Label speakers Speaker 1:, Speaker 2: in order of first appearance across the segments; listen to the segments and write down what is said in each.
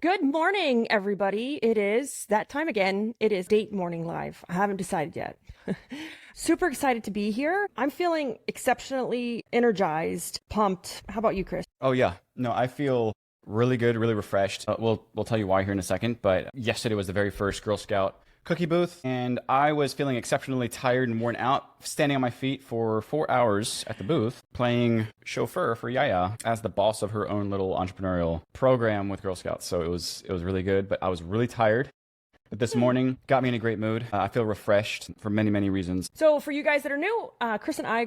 Speaker 1: Good morning, everybody. It is that time again. It is Date Morning Live. I haven't decided yet. Super excited to be here. I'm feeling exceptionally energized, pumped. How about you, Chris?
Speaker 2: Oh yeah, no, I feel really good, really refreshed. We'll tell you why here in a second. But yesterday was the very first Girl Scout cookie booth, and I was feeling exceptionally tired and worn out, standing on my feet for 4 hours at the booth, playing chauffeur for Yaya as the boss of her own little entrepreneurial program with Girl Scouts. So it was really good, but I was really tired. But this morning got me in a great mood. I feel refreshed for many, many reasons.
Speaker 1: So for you guys that are new, Chris and I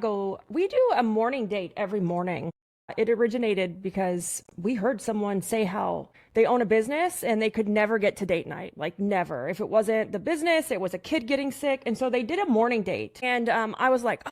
Speaker 1: we do a morning date every morning. It originated because we heard someone say how they own a business and they could never get to date night, like never. If it wasn't the business, it was a kid getting sick. And so they did a morning date. And I was like,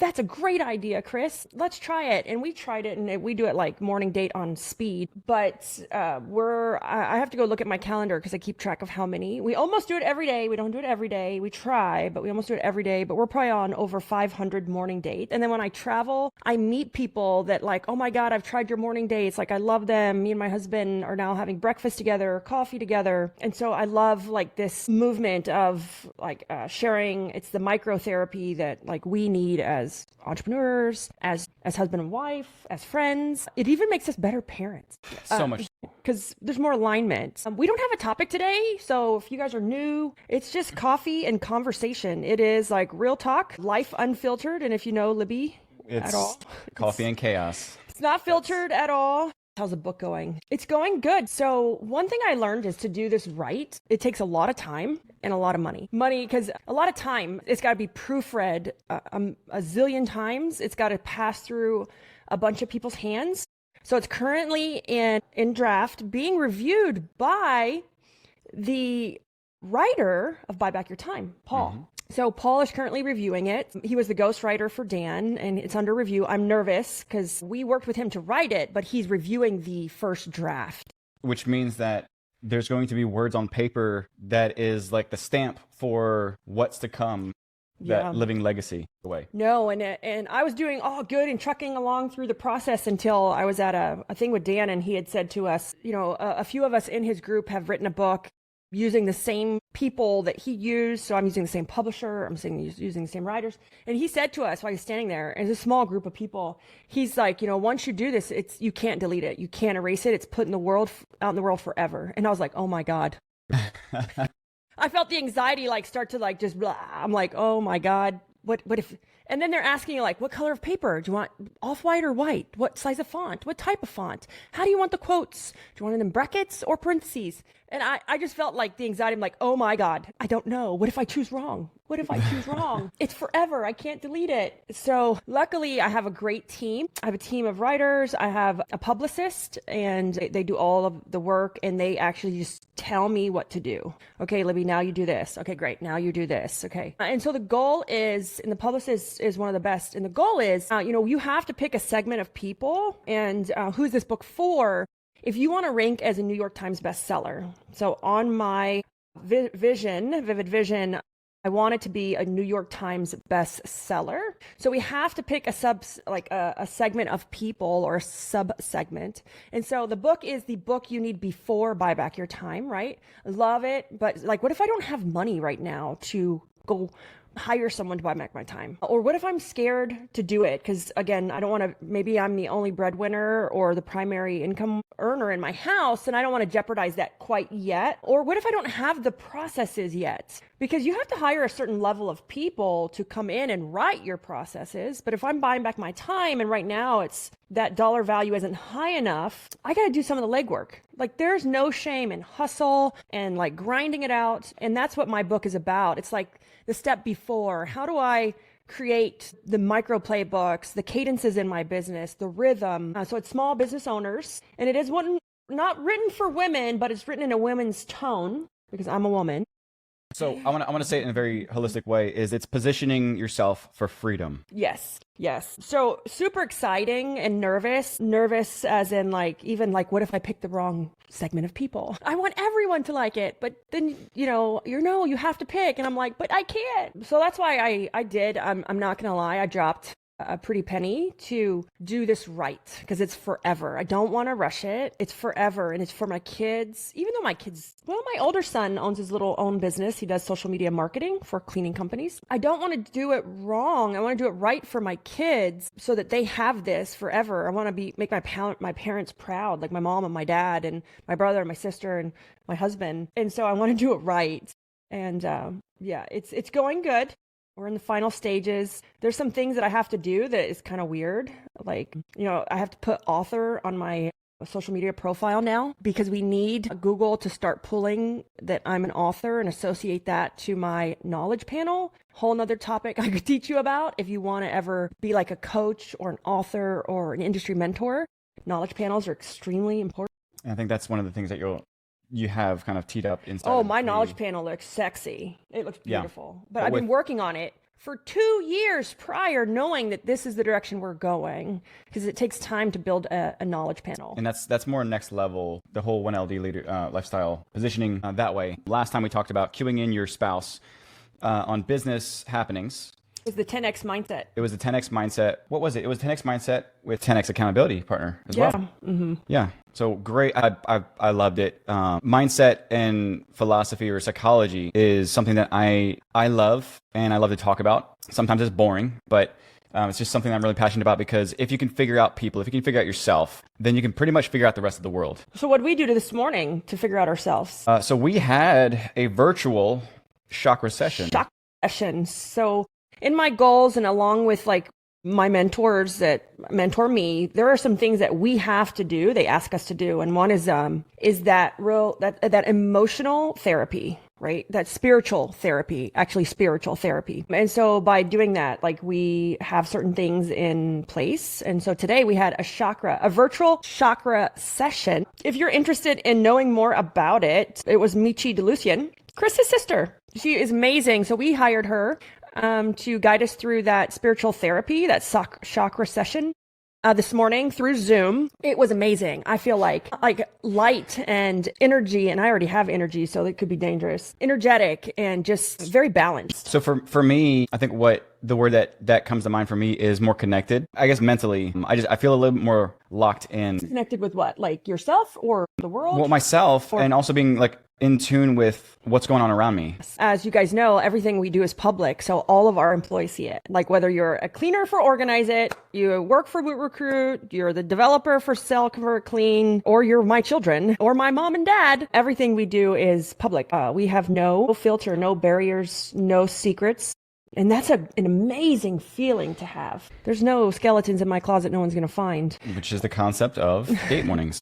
Speaker 1: that's a great idea, Chris. Let's try it. And we tried it, and we do it like morning date on speed. But I have to go look at my calendar because I keep track of how many. We almost do it every day. We don't do it every day. We try, but we almost do it every day. But we're probably on over 500 morning dates. And then when I travel, I meet people that like, oh my God, I've tried your morning dates. Like I love them. Me and my husband are now having breakfast together, coffee together. And so I love like this movement of like sharing. It's the microtherapy that like we need as entrepreneurs, as husband and wife, as friends. It even makes us better parents.
Speaker 2: So much.
Speaker 1: Because there's more alignment. We don't have a topic today, so if you guys are new, it's just coffee and conversation. It is like real talk, life unfiltered, and if you know Libby at all.
Speaker 2: Coffee and chaos.
Speaker 1: It's not filtered at all. How's the book going? It's going good. So one thing I learned is to do this right. It takes a lot of time and a lot of money. Because a lot of time, it's got to be proofread a zillion times. It's got to pass through a bunch of people's hands. So it's currently in draft, being reviewed by the writer of Buy Back Your Time, Paul. Mm-hmm. So Paul is currently reviewing it. He was the ghostwriter for Dan, and it's under review. I'm nervous because we worked with him to write it, but he's reviewing the first draft.
Speaker 2: Which means that there's going to be words on paper that is like the stamp for what's to come, that living legacy away.
Speaker 1: No, and I was doing all good and trucking along through the process until I was at a thing with Dan, and he had said to us, a few of us in his group have written a book using the same people that he used. So I'm using the same publisher, I'm using the same writers. And he said to us while he's standing there, and it's a small group of people, he's like, once you do this, you can't delete it. You can't erase it. It's put in the world, out in the world forever. And I was like, oh my God. I felt the anxiety like start to like just blah. I'm like, oh my God, what if, and then they're asking you like, what color of paper? Do you want off-white or white? What size of font? What type of font? How do you want the quotes? Do you want it in brackets or parentheses? And I just felt like the anxiety. I'm like, oh my God, I don't know. What if I choose wrong? What if I choose wrong? It's forever. I can't delete it. So luckily I have a great team. I have a team of writers. I have a publicist, and they do all of the work, and they actually just tell me what to do. Okay, Libby, now you do this. Okay, great. Now you do this. Okay. And so the goal is, and the publicist is one of the best. And the goal is, you have to pick a segment of people, and who's this book for? If you want to rank as a New York Times bestseller. So on my vivid vision, I want it to be a New York Times bestseller. So we have to pick a segment of people or a sub-segment. And so the book is the book you need before Buy Back Your Time, right? Love it. But like, what if I don't have money right now to go hire someone to buy back my time? Or what if I'm scared to do it? Because again, I don't want to, maybe I'm the only breadwinner or the primary income earner in my house, and I don't want to jeopardize that quite yet. Or what if I don't have the processes yet? Because you have to hire a certain level of people to come in and write your processes. But if I'm buying back my time, and right now it's that dollar value isn't high enough, I got to do some of the legwork. Like there's no shame in hustle and like grinding it out. And that's what my book is about. It's like the step before. How do I create the micro playbooks, the cadences in my business, the rhythm? So it's small business owners, and it is one not written for women, but it's written in a women's tone because I'm a woman.
Speaker 2: So I want to say it in a very holistic way, is it's positioning yourself for freedom.
Speaker 1: Yes. Yes. So super exciting and nervous. Nervous as in like, even like, what if I pick the wrong segment of people? I want everyone to like it, but then, you have to pick. And I'm like, but I can't. So that's why I did. I'm not going to lie. I dropped a pretty penny to do this right, because it's forever. I don't want to rush it. It's forever, and it's for my kids. Even though my older son owns his little own business. He does social media marketing for cleaning companies. I don't want to do it wrong. I want to do it right for my kids so that they have this forever. I want to make my parents proud, like my mom and my dad and my brother and my sister and my husband. And so I want to do it right. And it's going good. We're in the final stages. There's some things that I have to do that is kind of weird. Like, I have to put author on my social media profile now, because we need Google to start pulling that I'm an author and associate that to my knowledge panel. Whole nother topic I could teach you about if you want to ever be like a coach or an author or an industry mentor. Knowledge panels are extremely important.
Speaker 2: And I think that's one of the things that you have kind of teed up inside.
Speaker 1: Oh, my knowledge panel looks sexy. It looks beautiful. Yeah. But I've been working on it for 2 years prior, knowing that this is the direction we're going, because it takes time to build a knowledge panel.
Speaker 2: And that's more next level, the whole 1LD leader lifestyle positioning that way. Last time we talked about queuing in your spouse on business happenings.
Speaker 1: It was the 10X mindset.
Speaker 2: It was the 10X mindset. What was it? It was 10X mindset with 10X accountability partner as well.
Speaker 1: Mm-hmm.
Speaker 2: Yeah. So great. I loved it. Mindset and philosophy or psychology is something that I love and I love to talk about. Sometimes it's boring, but it's just something I'm really passionate about, because if you can figure out people, if you can figure out yourself, then you can pretty much figure out the rest of the world.
Speaker 1: So what did we do this morning to figure out ourselves?
Speaker 2: So we had a virtual chakra session.
Speaker 1: So in my goals, and along with like my mentors that mentor me, there are some things that we have to do. They ask us to do. And one is that emotional therapy, right? That spiritual therapy. And so by doing that, like, we have certain things in place. And so today we had a virtual chakra session. If you're interested in knowing more about it, it was Michi DeLucian, Chris's sister. She is amazing. So we hired her to guide us through that spiritual therapy, that chakra session this morning through Zoom. It was amazing. I feel like light and energy, and I already have energy, so it could be dangerous, energetic, and just very balanced.
Speaker 2: So for me, I think what the word that comes to mind for me is more connected. I guess mentally, I feel a little more locked in.
Speaker 1: Connected with what? Like yourself or the world?
Speaker 2: Well, myself, and also being like in tune with what's going on around me.
Speaker 1: As you guys know, everything we do is public, so all of our employees see it. Like whether you're a cleaner for Organize It, you work for Boot Recruit, you're the developer for Sell, Convert, Clean, or you're my children, or my mom and dad, everything we do is public. We have no filter, no barriers, no secrets. And that's an amazing feeling to have. There's no skeletons in my closet no one's going to find.
Speaker 2: Which is the concept of date mornings.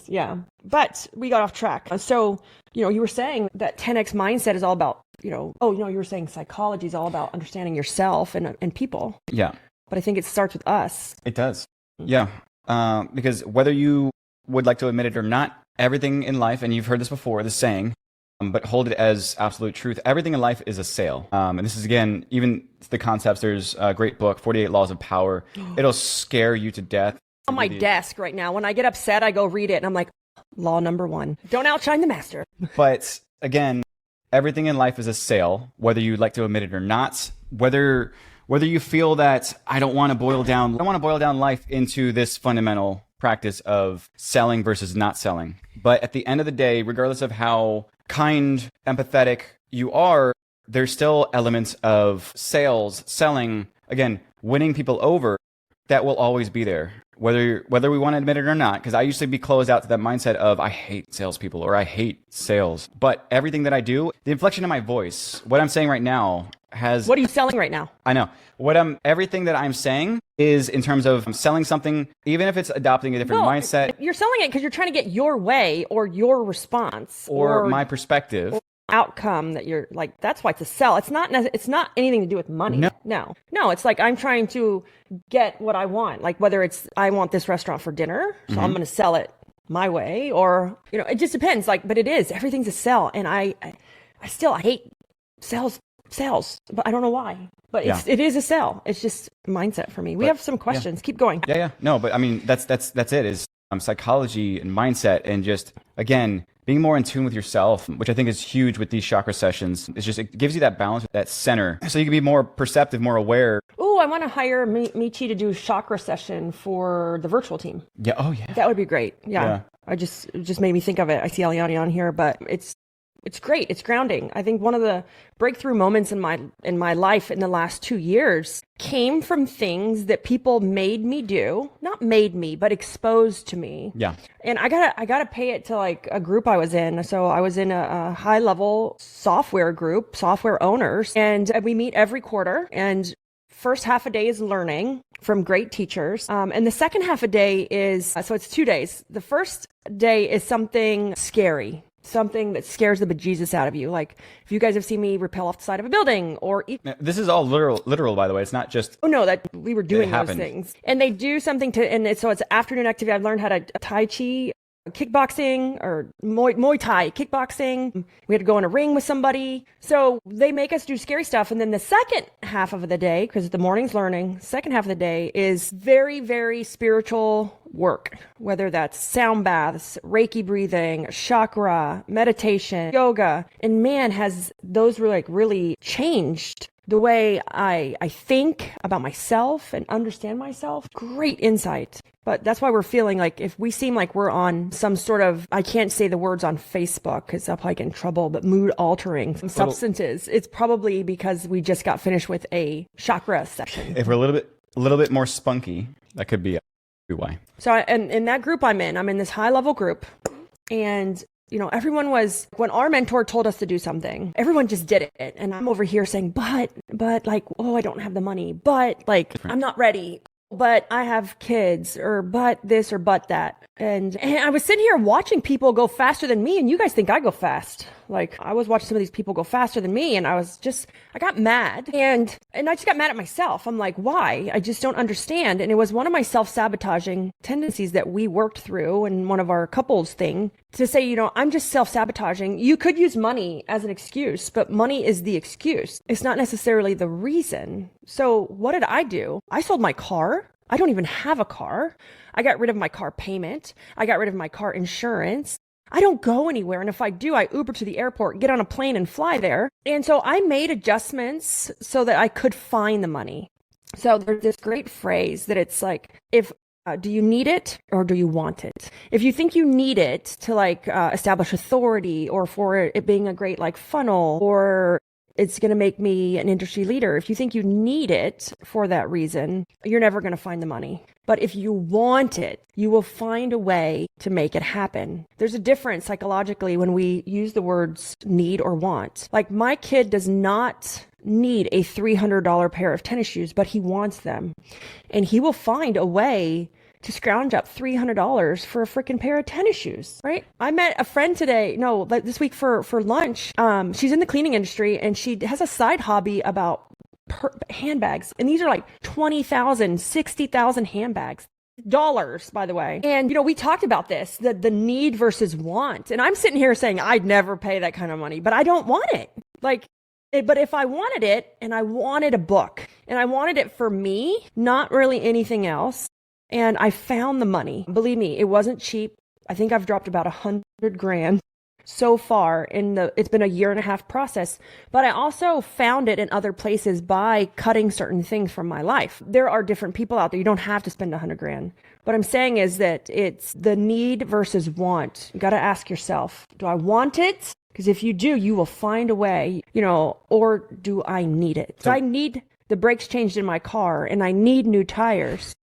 Speaker 1: Yeah. But we got off track. So, you were saying that 10X mindset is all about, you were saying psychology is all about understanding yourself and people.
Speaker 2: Yeah.
Speaker 1: But I think it starts with us.
Speaker 2: It does. Yeah. Because whether you would like to admit it or not, everything in life, and you've heard this before, the saying, but hold it as absolute truth. Everything in life is a sale. And this is, again, even the concepts. There's a great book, 48 Laws of Power. It'll scare you to death.
Speaker 1: On my desk right now. When I get upset, I go read it and I'm like, law number 1, don't outshine the master.
Speaker 2: But again, everything in life is a sale, whether you like to admit it or not, whether you feel that I don't want to boil down life into this fundamental practice of selling versus not selling. But at the end of the day, regardless of how kind, empathetic you are, there's still elements of selling, again, winning people over, that will always be there, whether we want to admit it or not. Because I used to be closed out to that mindset of I hate salespeople or I hate sales. But everything that I do, the inflection in my voice, what I'm saying right now has...
Speaker 1: What are you selling right now?
Speaker 2: I know. Everything that I'm saying is in terms of selling something, even if it's adopting a different mindset.
Speaker 1: You're selling it because you're trying to get your way or your response.
Speaker 2: Or my perspective.
Speaker 1: Or outcome that you're like, that's why it's a sell. It's not anything to do with money. No, it's like I'm trying to get what I want. Like whether it's I want this restaurant for dinner, so I'm going to sell it my way, or it just depends. Like, but everything's a sell, and I I hate sales, but I don't know why. But it is a sell. It's just mindset for me. We have some questions. Keep going.
Speaker 2: Yeah. No, but I mean, that's it is psychology and mindset, and just, again, being more in tune with yourself, which I think is huge with these chakra sessions. It's just, it gives you that balance, that center, so you can be more perceptive, more aware.
Speaker 1: Oh, I want to hire Michi to do a chakra session for the virtual team.
Speaker 2: Yeah. Oh, yeah.
Speaker 1: That would be great. Yeah. It just made me think of it. I see Aliani on here, but it's great. It's grounding. I think one of the breakthrough moments in my life in the last 2 years came from things that people made me do, not made me, but exposed to me.
Speaker 2: Yeah.
Speaker 1: And I gotta pay it to like a group I was in. So I was in a high level software group, software owners, and we meet every quarter. And first half a day is learning from great teachers. And the second half a day is, so it's 2 days. The first day is something scary. Something that scares the bejesus out of you. Like if you guys have seen me rappel off the side of a building or eat.
Speaker 2: This is all literal, by the way. It's not just.
Speaker 1: Oh no, that we were doing those things. And they do something so it's afternoon activity. I've learned how to Tai Chi, kickboxing, or Muay Thai, kickboxing. We had to go in a ring with somebody. So they make us do scary stuff. And then the second half of the day, because the morning's learning, second half of the day is very, very spiritual work, whether that's sound baths, Reiki breathing, chakra, meditation, yoga. And man, has those really changed the way I think about myself and understand myself. Great insight. But that's why we're feeling like if we seem like we're on some sort of, I can't say the words on Facebook because I'll probably get in trouble, but mood altering substances, it's probably because we just got finished with a chakra session.
Speaker 2: If we're a little bit more spunky, that could be why.
Speaker 1: So and in that group I'm in this high level group, and everyone was, when our mentor told us to do something, everyone just did it. And I'm over here saying, but like, oh, I don't have the money, but like, I'm not ready, but I have kids, or but this or but that. And I was sitting here watching people go faster than me, and you guys think I go fast. Like I was watching some of these people go faster than me, and I got mad, and I just got mad at myself. I'm like, why? I just don't understand. And it was one of my self-sabotaging tendencies that we worked through in one of our couples thing to say, I'm just self-sabotaging. You could use money as an excuse, but money is the excuse. It's not necessarily the reason. So what did I do? I sold my car. I don't even have a car. I got rid of my car payment. I got rid of my car insurance. I don't go anywhere. And if I do, I Uber to the airport, get on a plane and fly there. And so I made adjustments so that I could find the money. So there's this great phrase that it's like, do you need it or do you want it? If you think you need it to establish authority, or for it being a great funnel, or it's going to make me an industry leader. If you think you need it for that reason, you're never going to find the money. But if you want it, you will find a way to make it happen. There's a difference psychologically when we use the words need or want. Like my kid does not need a $300 pair of tennis shoes, but he wants them. And he will find a way to scrounge up $300 for a freaking pair of tennis shoes, right? I met a friend this week for lunch. She's in the cleaning industry, and she has a side hobby about handbags. And these are like 20,000, 60,000 handbags. Dollars, by the way. And, we talked about this, the need versus want. And I'm sitting here saying, I'd never pay that kind of money, but I don't want it. But if I wanted it, and I wanted a book, and I wanted it for me, not really anything else, and I found the money. Believe me, it wasn't cheap. I think I've dropped about $100,000 so far it's been a 1.5 year process, but I also found it in other places by cutting certain things from my life. There are different people out there. You don't have to spend $100,000. What I'm saying is that it's the need versus want. You got to ask yourself, do I want it? Because if you do, you will find a way, or do I need it? So I need the brakes changed in my car, and I need new tires.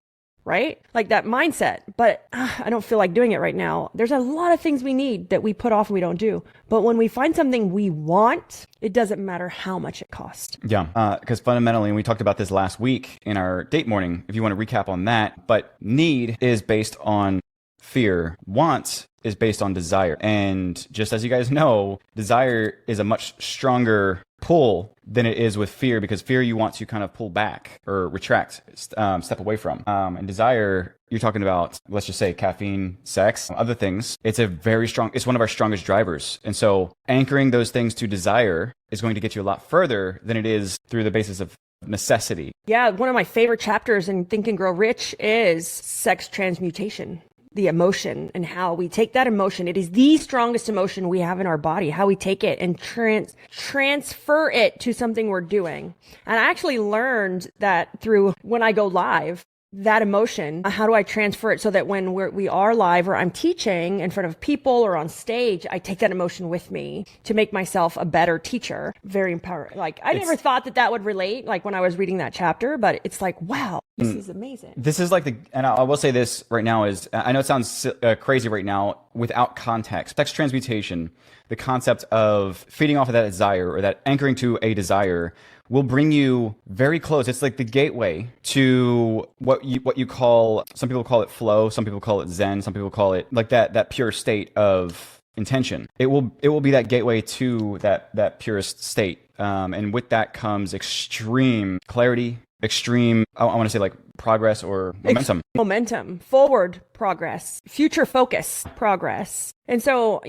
Speaker 1: Right? Like that mindset, but I don't feel like doing it right now. There's a lot of things we need that we put off and we don't do. But when we find something we want, it doesn't matter how much it costs.
Speaker 2: Yeah, because fundamentally, and we talked about this last week in our date morning, if you want to recap on that, but need is based on fear. Want is based on desire. And just as you guys know, desire is a much stronger pull than it is with fear, because fear you want to kind of pull back or retract, step away from. And desire, you're talking about, let's just say caffeine, sex, other things. It's one of our strongest drivers. And so anchoring those things to desire is going to get you a lot further than it is through the basis of necessity.
Speaker 1: Yeah, one of my favorite chapters in Think and Grow Rich is sex transmutation. The emotion and how we take that emotion. It is the strongest emotion we have in our body, how we take it and transfer it to something we're doing. And I actually learned that through when I go live, that emotion, how do I transfer it so that when we are live or I'm teaching in front of people or on stage, I take that emotion with me to make myself a better teacher. Very empowering. Like I never thought that would relate, like when I was reading that chapter, but it's like, wow, this is amazing.
Speaker 2: This is like and I will say this right now is, I know it sounds crazy right now without context. Sex transmutation, the concept of feeding off of that desire or that anchoring to a desire will bring you very close. It's like the gateway to what you call, some people call it flow, some people call it Zen, some people call it like that pure state of intention. It will be that gateway to that purest state. And with that comes extreme clarity, extreme, I want to say like progress or momentum,
Speaker 1: forward progress, future focus progress. And so,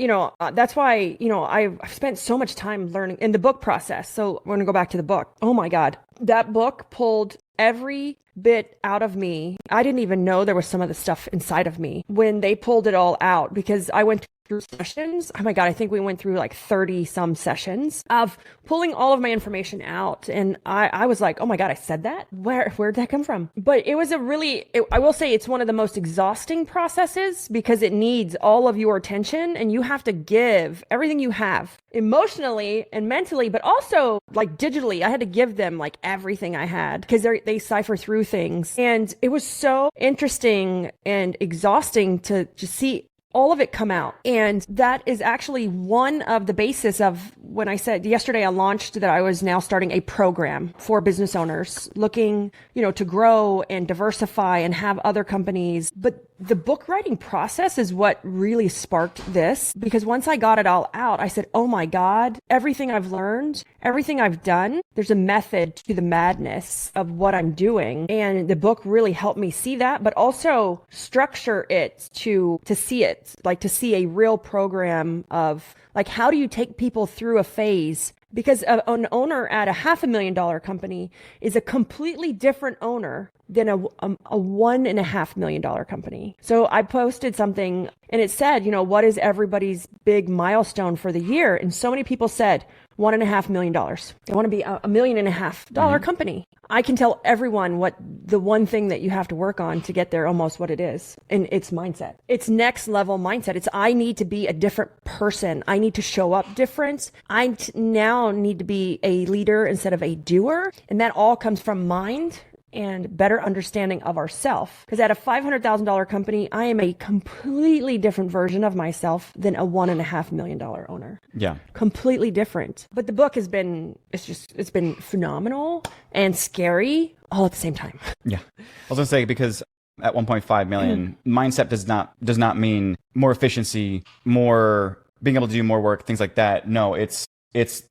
Speaker 1: that's why, I've spent so much time learning in the book process. So we're going to go back to the book. Oh my God. That book pulled every bit out of me. I didn't even know there was some of the stuff inside of me when they pulled it all out, because I went through sessions. Oh my God, I think we went through like 30 some sessions of pulling all of my information out. And I was like, oh my God, I said that? Where'd that come from? But it was I will say it's one of the most exhausting processes, because it needs all of your attention and you have to give everything you have emotionally and mentally, but also like digitally. I had to give them like everything I had, because they cipher through things. And it was so interesting and exhausting to just see all of it come out. And that is actually one of the basis of when I said yesterday, I launched that I was now starting a program for business owners looking, to grow and diversify and have other companies. But the book writing process is what really sparked this, because once I got it all out, I said, oh my God, everything I've learned, everything I've done, there's a method to the madness of what I'm doing. And the book really helped me see that, but also structure it to see it, like to see a real program of like, how do you take people through a phase? Because an owner at a $500,000 company is a completely different owner than a $1.5 million company. So I posted something and it said, what is everybody's big milestone for the year? And so many people said $1.5 million. They want to be a $1.5 million company. I can tell everyone what the one thing that you have to work on to get there, almost what it is. And it's mindset. It's next level mindset. It's, I need to be a different person. I need to show up different. I now need to be a leader instead of a doer. And that all comes from mind and better understanding of ourself. Because at a $500,000 company, I am a completely different version of myself than a $1.5 million owner.
Speaker 2: Yeah.
Speaker 1: Completely different. But the book has been, it's been phenomenal and scary all at the same time.
Speaker 2: Yeah. I was going to say, because at 1.5 million, mindset does not mean more efficiency, more being able to do more work, things like that. No, it's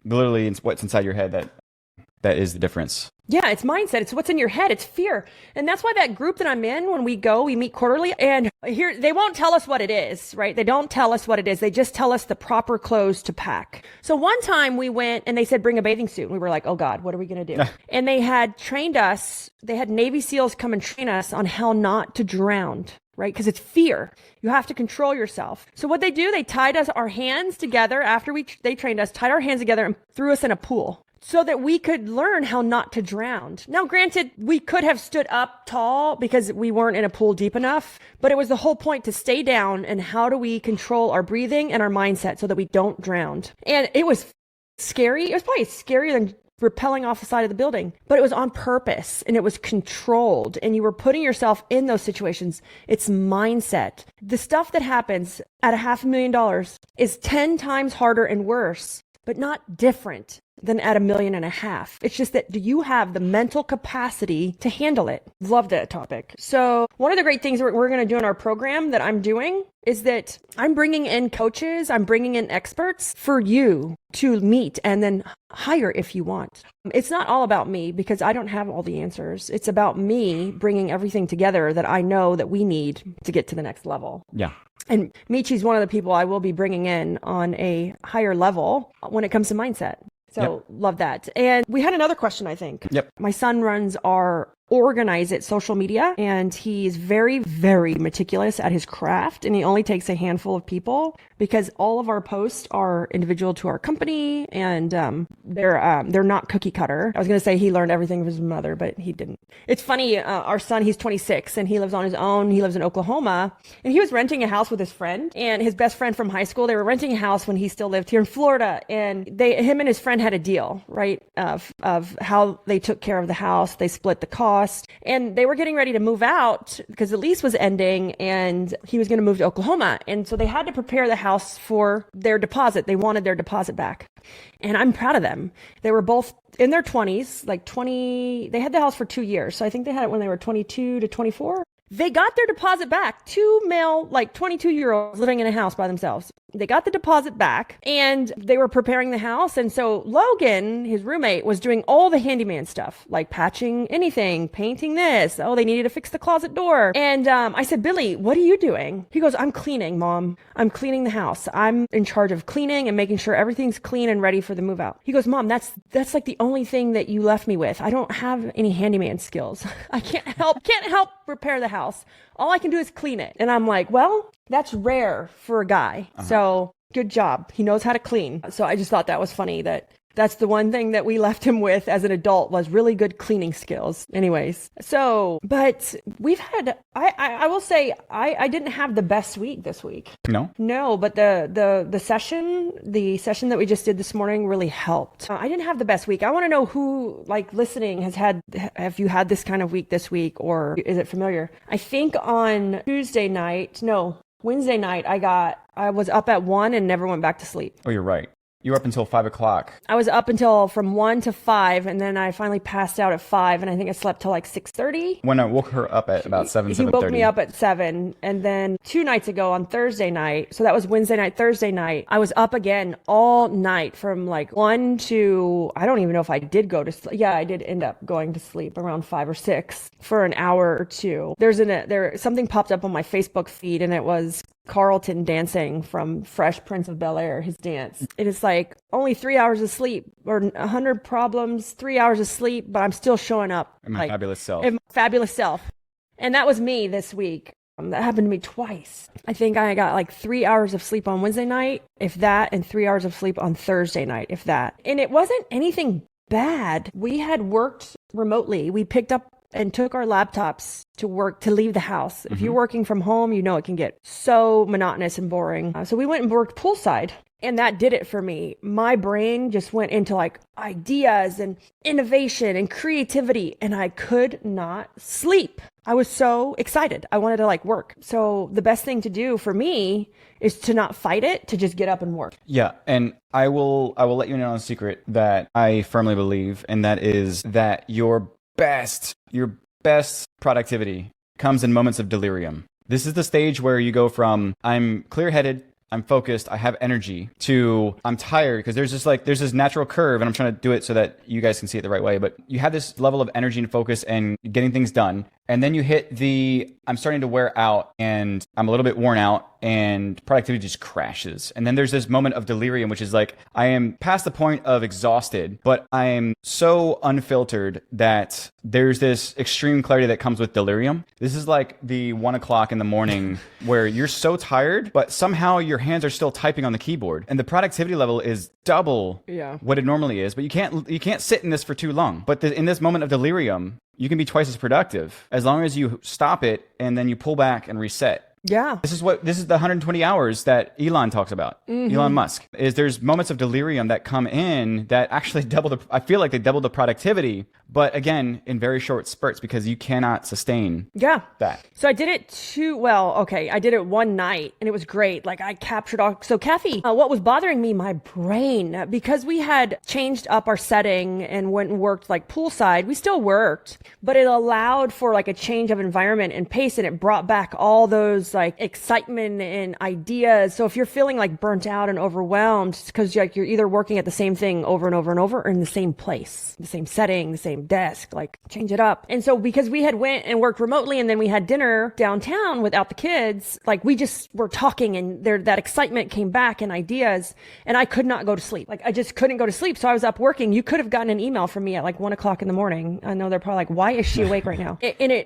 Speaker 2: literally what's inside your head that is the difference.
Speaker 1: Yeah, it's mindset. It's what's in your head. It's fear. And that's why that group that I'm in, when we meet quarterly, and here, they won't tell us what it is, right? They don't tell us what it is. They just tell us the proper clothes to pack. So one time we went and they said, bring a bathing suit. And we were like, oh God, what are we going to do? And they had trained us. They had Navy SEALs come and train us on how not to drown. Right? Because it's fear. You have to control yourself. So what they do, they tied our hands together after they trained us, tied our hands together and threw us in a pool so that we could learn how not to drown. Now, granted, we could have stood up tall because we weren't in a pool deep enough, but it was the whole point to stay down and how do we control our breathing and our mindset so that we don't drown. And it was scary. It was probably scarier than rappelling off the side of the building, but it was on purpose and it was controlled and you were putting yourself in those situations. It's mindset. The stuff that happens at $500,000 is 10 times harder and worse, but not different. than at 1.5 million. It's just that, do you have the mental capacity to handle it? Love that topic. So one of the great things that we're going to do in our program that I'm doing is that I'm bringing in coaches, I'm bringing in experts for you to meet and then hire if you want. It's not all about me because I don't have all the answers. It's about me bringing everything together that I know that we need to get to the next level.
Speaker 2: Yeah.
Speaker 1: And Michi's one of the people I will be bringing in on a higher level when it comes to mindset. So love that. And we had another question, I think.
Speaker 2: Yep.
Speaker 1: My son runs our Organize It social media, and he's very, very meticulous at his craft, and he only takes a handful of people because all of our posts are individual to our company, and they're not cookie cutter. I was going to say he learned everything from his mother, but he didn't. It's funny, our son, he's 26 and he lives on his own. He lives in Oklahoma, and he was renting a house with his friend and his best friend from high school. They were renting a house when he still lived here in Florida, and him and his friend had a deal, right, of how they took care of the house. They split the cost. And they were getting ready to move out because the lease was ending and he was going to move to Oklahoma. And so they had to prepare the house for their deposit. They wanted their deposit back. And I'm proud of them. They were both in their 20s, they had the house for 2 years. So I think they had it when they were 22 to 24. They got their deposit back. 2 male, 22-year-olds living in a house by themselves. They got the deposit back and they were preparing the house. And so Logan, his roommate, was doing all the handyman stuff, like patching anything, painting this. Oh, they needed to fix the closet door. And I said, Billy, what are you doing? He goes, I'm cleaning, Mom. I'm cleaning the house. I'm in charge of cleaning and making sure everything's clean and ready for the move out. He goes, Mom, that's like the only thing that you left me with. I don't have any handyman skills. I can't help repair the house. All I can do is clean it. And I'm like, well, that's rare for a guy. So good job. He knows how to clean. So I just thought that was funny that's the one thing that we left him with as an adult was really good cleaning skills. Anyways, so, but we've had, I will say, I didn't have the best week this week. No, but the session that we just did this morning really helped. I didn't have the best week. I want to know who, listening have you had this kind of week this week, or is it familiar? I think on Wednesday night, I was up at 1 and never went back to sleep.
Speaker 2: Oh, you're right. You were up until 5 o'clock.
Speaker 1: I was up until from 1 to 5, and then I finally passed out at 5, and I think I slept till 6:30.
Speaker 2: When I woke her up at about 7:30.
Speaker 1: He woke me up at 7, and then 2 nights ago on Thursday night, so that was Wednesday night, Thursday night, I was up again all night from 1 to, I don't even know if I did go to sleep. Yeah, I did end up going to sleep around 5 or 6 for an hour or two. Something popped up on my Facebook feed, and it was Carlton dancing from Fresh Prince of Bel-Air, his dance. It is only 3 hours of sleep or 100 problems, 3 hours of sleep, but I'm still showing up.
Speaker 2: In my fabulous self.
Speaker 1: In my fabulous self. And that was me this week. That happened to me twice. I think I got 3 hours of sleep on Wednesday night, if that, and 3 hours of sleep on Thursday night, if that. And it wasn't anything bad. We had worked remotely. We picked up and took our laptops to work, to leave the house. If you're working from home, it can get so monotonous and boring. So we went and worked poolside, and that did it for me. My brain just went into ideas and innovation and creativity, and I could not sleep. I was so excited. I wanted to work. So the best thing to do for me is to not fight it, to just get up and work.
Speaker 2: Yeah. And I will let you know a secret that I firmly believe, and that is that your best productivity comes in moments of delirium. This is the stage where you go from I'm clear-headed, I'm focused, I have energy, to I'm tired, because there's this natural curve, and I'm trying to do it so that you guys can see it the right way, but you have this level of energy and focus and getting things done, and then you hit I'm starting to wear out and I'm a little bit worn out and productivity just crashes. And then there's this moment of delirium, which is I am past the point of exhausted, but I am so unfiltered that there's this extreme clarity that comes with delirium. This is the 1 o'clock in the morning where you're so tired, but somehow your hands are still typing on the keyboard, and the productivity level is double what it normally is. But you can't sit in this for too long. But in this moment of delirium, you can be twice as productive as long as you stop it and then you pull back and reset.
Speaker 1: Yeah.
Speaker 2: This is the 120 hours that Elon talks about. Elon Musk there's moments of delirium that come in that actually I feel like they double the productivity, But again, in very short spurts, because you cannot sustain that.
Speaker 1: So I did it I did it one night and it was great. Like I captured all. So Kathy, what was bothering me, my brain, because we had changed up our setting and went and worked like poolside, we still worked, but it allowed for like a change of environment and pace, and it brought back all those like excitement and ideas. So if you're feeling like burnt out and overwhelmed, because like you're either working at the same thing over and over and over, or in the same place, the same setting, the same desk, like change it up. And so because we had went and worked remotely and then we had dinner downtown without the kids, like we just were talking, and that excitement came back and ideas, and I could not go to sleep. Like I just couldn't go to sleep. So I was up working. You could have gotten an email from me at like 1:00 in the morning. I know they're probably like, why is she awake right now?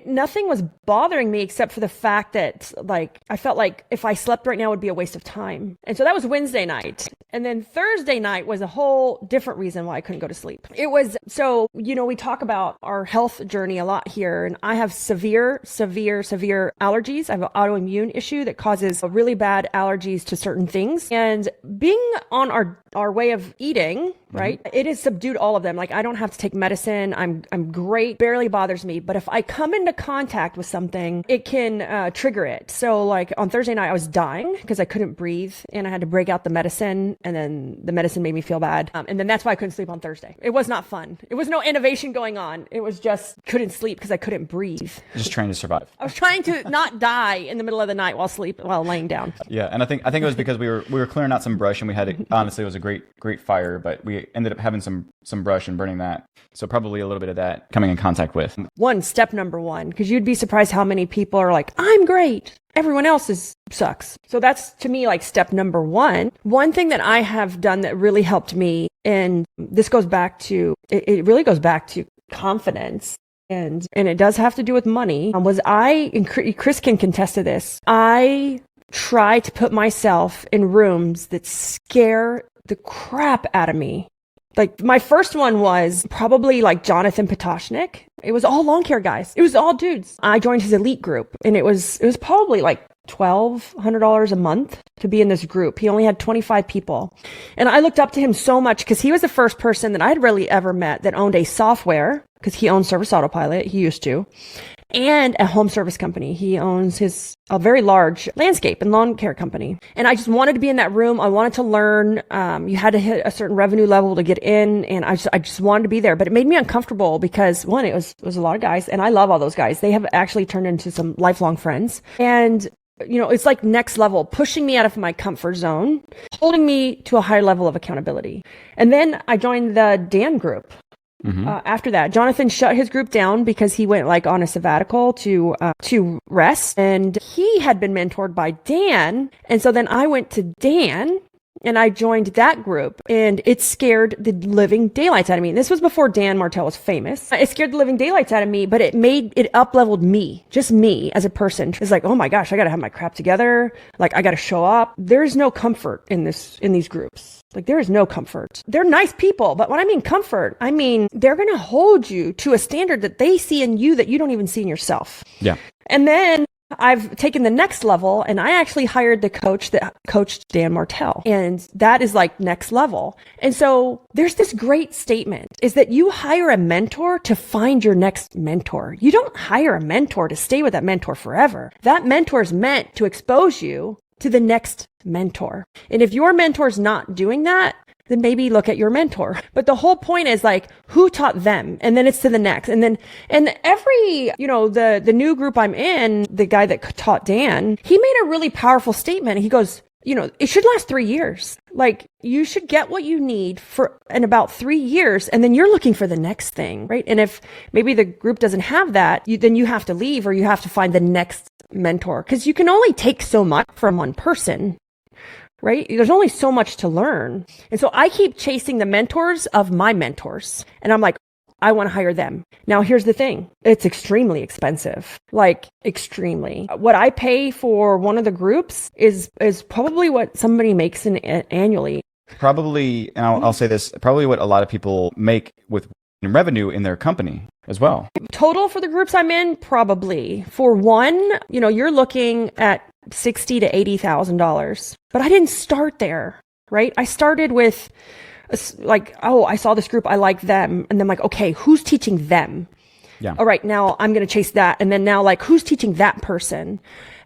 Speaker 1: Nothing was bothering me except for the fact that like I felt like if I slept right now it would be a waste of time. And so that was Wednesday night. And then Thursday night was a whole different reason why I couldn't go to sleep. It was, so, we talk about our health journey a lot here, and I have severe allergies. I have an autoimmune issue that causes really bad allergies to certain things. And being on our way of eating, right? It has subdued all of them. Like I don't have to take medicine. I'm great. Barely bothers me. But if I come into contact with something, it can trigger it. So like on Thursday night, I was dying because I couldn't breathe and I had to break out the medicine, and then the medicine made me feel bad. And then that's why I couldn't sleep on Thursday. It was not fun. It was no innovation going on. It was just couldn't sleep because I couldn't breathe.
Speaker 2: Just trying to survive.
Speaker 1: I was trying to not die in the middle of the night while laying down.
Speaker 2: Yeah. And I think it was because we were clearing out some brush, and we had honestly, it was a great fire, but we ended up having some brush and burning that. So probably a little bit of that coming in contact with.
Speaker 1: Step number one, because you'd be surprised how many people are like, I'm great. Everyone else sucks. So that's to me like step number one. One thing that I have done that really helped me, and this goes back to, it really goes back to confidence. And it does have to do with money, and Chris can contest to this. I try to put myself in rooms that scare the crap out of me. Like my first one was probably like Jonathan Potoshnik. It was all lawn care guys. It was all dudes. I joined his elite group, and it was probably like $1,200 a month to be in this group. He only had 25 people. And I looked up to him so much because he was the first person that I'd really ever met that owned a software, because he owns Service Autopilot. He used to. And a home service company. He owns a very large landscape and lawn care company. And I just wanted to be in that room. I wanted to learn. You had to hit a certain revenue level to get in. And I just wanted to be there. But it made me uncomfortable because one, it was a lot of guys, and I love all those guys. They have actually turned into some lifelong friends. And it's like next level, pushing me out of my comfort zone, holding me to a higher level of accountability. And then I joined the Dan group. After that, Jonathan shut his group down because he went like on a sabbatical to rest, and he had been mentored by Dan. And so then I went to Dan and I joined that group, and it scared the living daylights out of me. And this was before Dan Martell was famous. It scared the living daylights out of me, but it up-leveled me, just me as a person. It's like, oh my gosh, I got to have my crap together. Like I got to show up. There's no comfort in these groups. Like there is no comfort. They're nice people, but when I mean comfort, I mean they're going to hold you to a standard that they see in you that you don't even see in yourself.
Speaker 2: Yeah.
Speaker 1: And then I've taken the next level, and I actually hired the coach that coached Dan Martell. And that is like next level. And so there's this great statement is that you hire a mentor to find your next mentor. You don't hire a mentor to stay with that mentor forever. That mentor is meant to expose you to the next mentor. And if your mentor's not doing that, then maybe look at your mentor. But the whole point is like, who taught them? And then it's to the next. And every, the new group I'm in, the guy that taught Dan, he made a really powerful statement. He goes, it should last 3 years. Like you should get what you need in about 3 years. And then you're looking for the next thing, right? And if maybe the group doesn't have that, then you have to leave, or you have to find the next mentor, because you can only take so much from one person. Right? There's only so much to learn. And so I keep chasing the mentors of my mentors. And I'm like, I want to hire them. Now, here's the thing. It's extremely expensive, like extremely. What I pay for one of the groups is probably what somebody makes annually.
Speaker 2: Probably, and I'll say this, probably what a lot of people make with revenue in their company as well.
Speaker 1: Total for the groups I'm in, probably. For one, you're looking at $60,000 to $80,000. But I didn't start there, right? I started with like, oh, I saw this group, I like them. And then like, okay, who's teaching them?
Speaker 2: Yeah.
Speaker 1: All right, now I'm going to chase that. And then now like, who's teaching that person?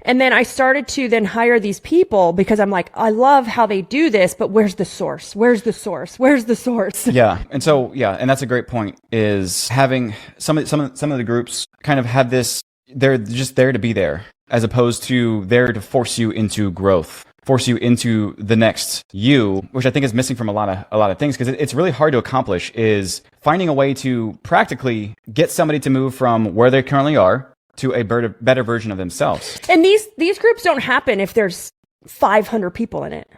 Speaker 1: And then I started to then hire these people because I'm like, I love how they do this, but where's the source? Where's the source? Where's the source?
Speaker 2: Yeah. And so, yeah, and that's a great point, is having some of the groups kind of have this, they're just there to be there, as opposed to there to force you into growth, force you into the next you, which I think is missing from a lot of things, because it's really hard to accomplish, is finding a way to practically get somebody to move from where they currently are to a better version of themselves.
Speaker 1: And these groups don't happen if there's 500 people in it.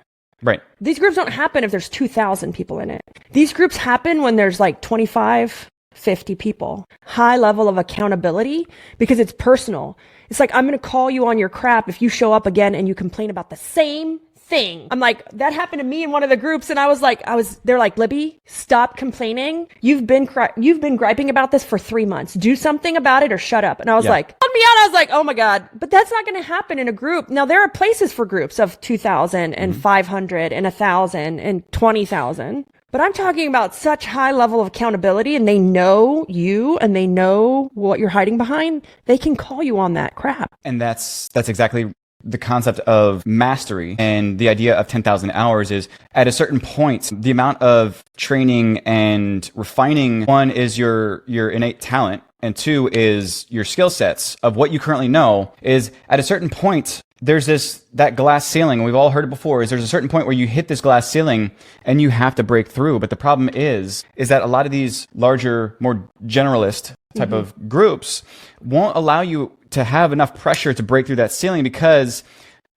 Speaker 2: Right.
Speaker 1: These groups don't happen if there's 2,000 people in it. These groups happen when there's like 25, 50 people. High level of accountability, because it's personal. It's like, I'm going to call you on your crap if you show up again and you complain about the same thing. I'm like, that happened to me in one of the groups, and they're like, Libby, stop complaining. You've been griping about this for 3 months. Do something about it or shut up. And I was like, help me out. I was like, oh my God, but that's not going to happen in a group. Now there are places for groups of 2,000 and 500 and 1,000 and 20,000. But I'm talking about such high level of accountability, and they know you and they know what you're hiding behind. They can call you on that crap.
Speaker 2: And that's exactly the concept of mastery, and the idea of 10,000 hours is, at a certain point, the amount of training and refining, one is your innate talent, and two is your skill sets of what you currently know, is at a certain point, there's that glass ceiling, and we've all heard it before, is there's a certain point where you hit this glass ceiling and you have to break through. But the problem is that a lot of these larger, more generalist type of groups won't allow you to have enough pressure to break through that ceiling, because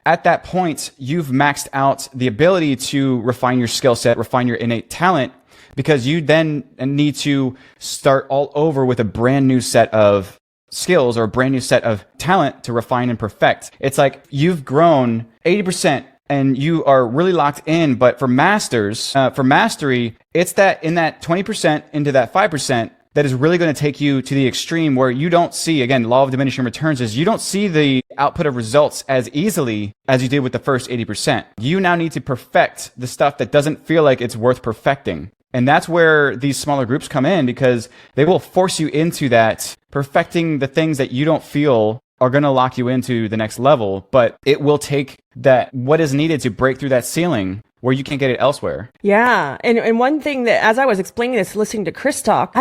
Speaker 2: at that point, you've maxed out the ability to refine your skill set, refine your innate talent, because you then need to start all over with a brand new set of skills or a brand new set of talent to refine and perfect. It's like you've grown 80% and you are really locked in, but for mastery, it's that in that 20% into that 5%, that is really going to take you to the extreme where you don't see, again, law of diminishing returns is you don't see the output of results as easily as you did with the first 80%. You now need to perfect the stuff that doesn't feel like it's worth perfecting. And that's where these smaller groups come in, because they will force you into that, perfecting the things that you don't feel are going to lock you into the next level. But it will take that, what is needed to break through that ceiling where you can't get it elsewhere.
Speaker 1: Yeah. And one thing that, as I was explaining this, listening to Chris talk,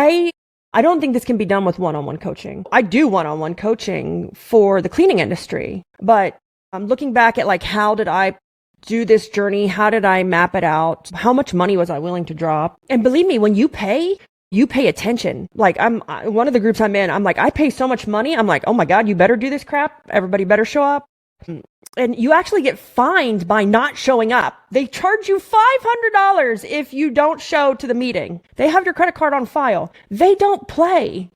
Speaker 1: I don't think this can be done with one-on-one coaching. I do one-on-one coaching for the cleaning industry, but I'm looking back at like, how did I do this journey? How did I map it out? How much money was I willing to drop? And believe me, when you pay attention. Like one of the groups I'm in, I'm like, I pay so much money. I'm like, oh my God, you better do this crap. Everybody better show up. And you actually get fined by not showing up. They charge you $500 if you don't show to the meeting. They have your credit card on file. They don't play.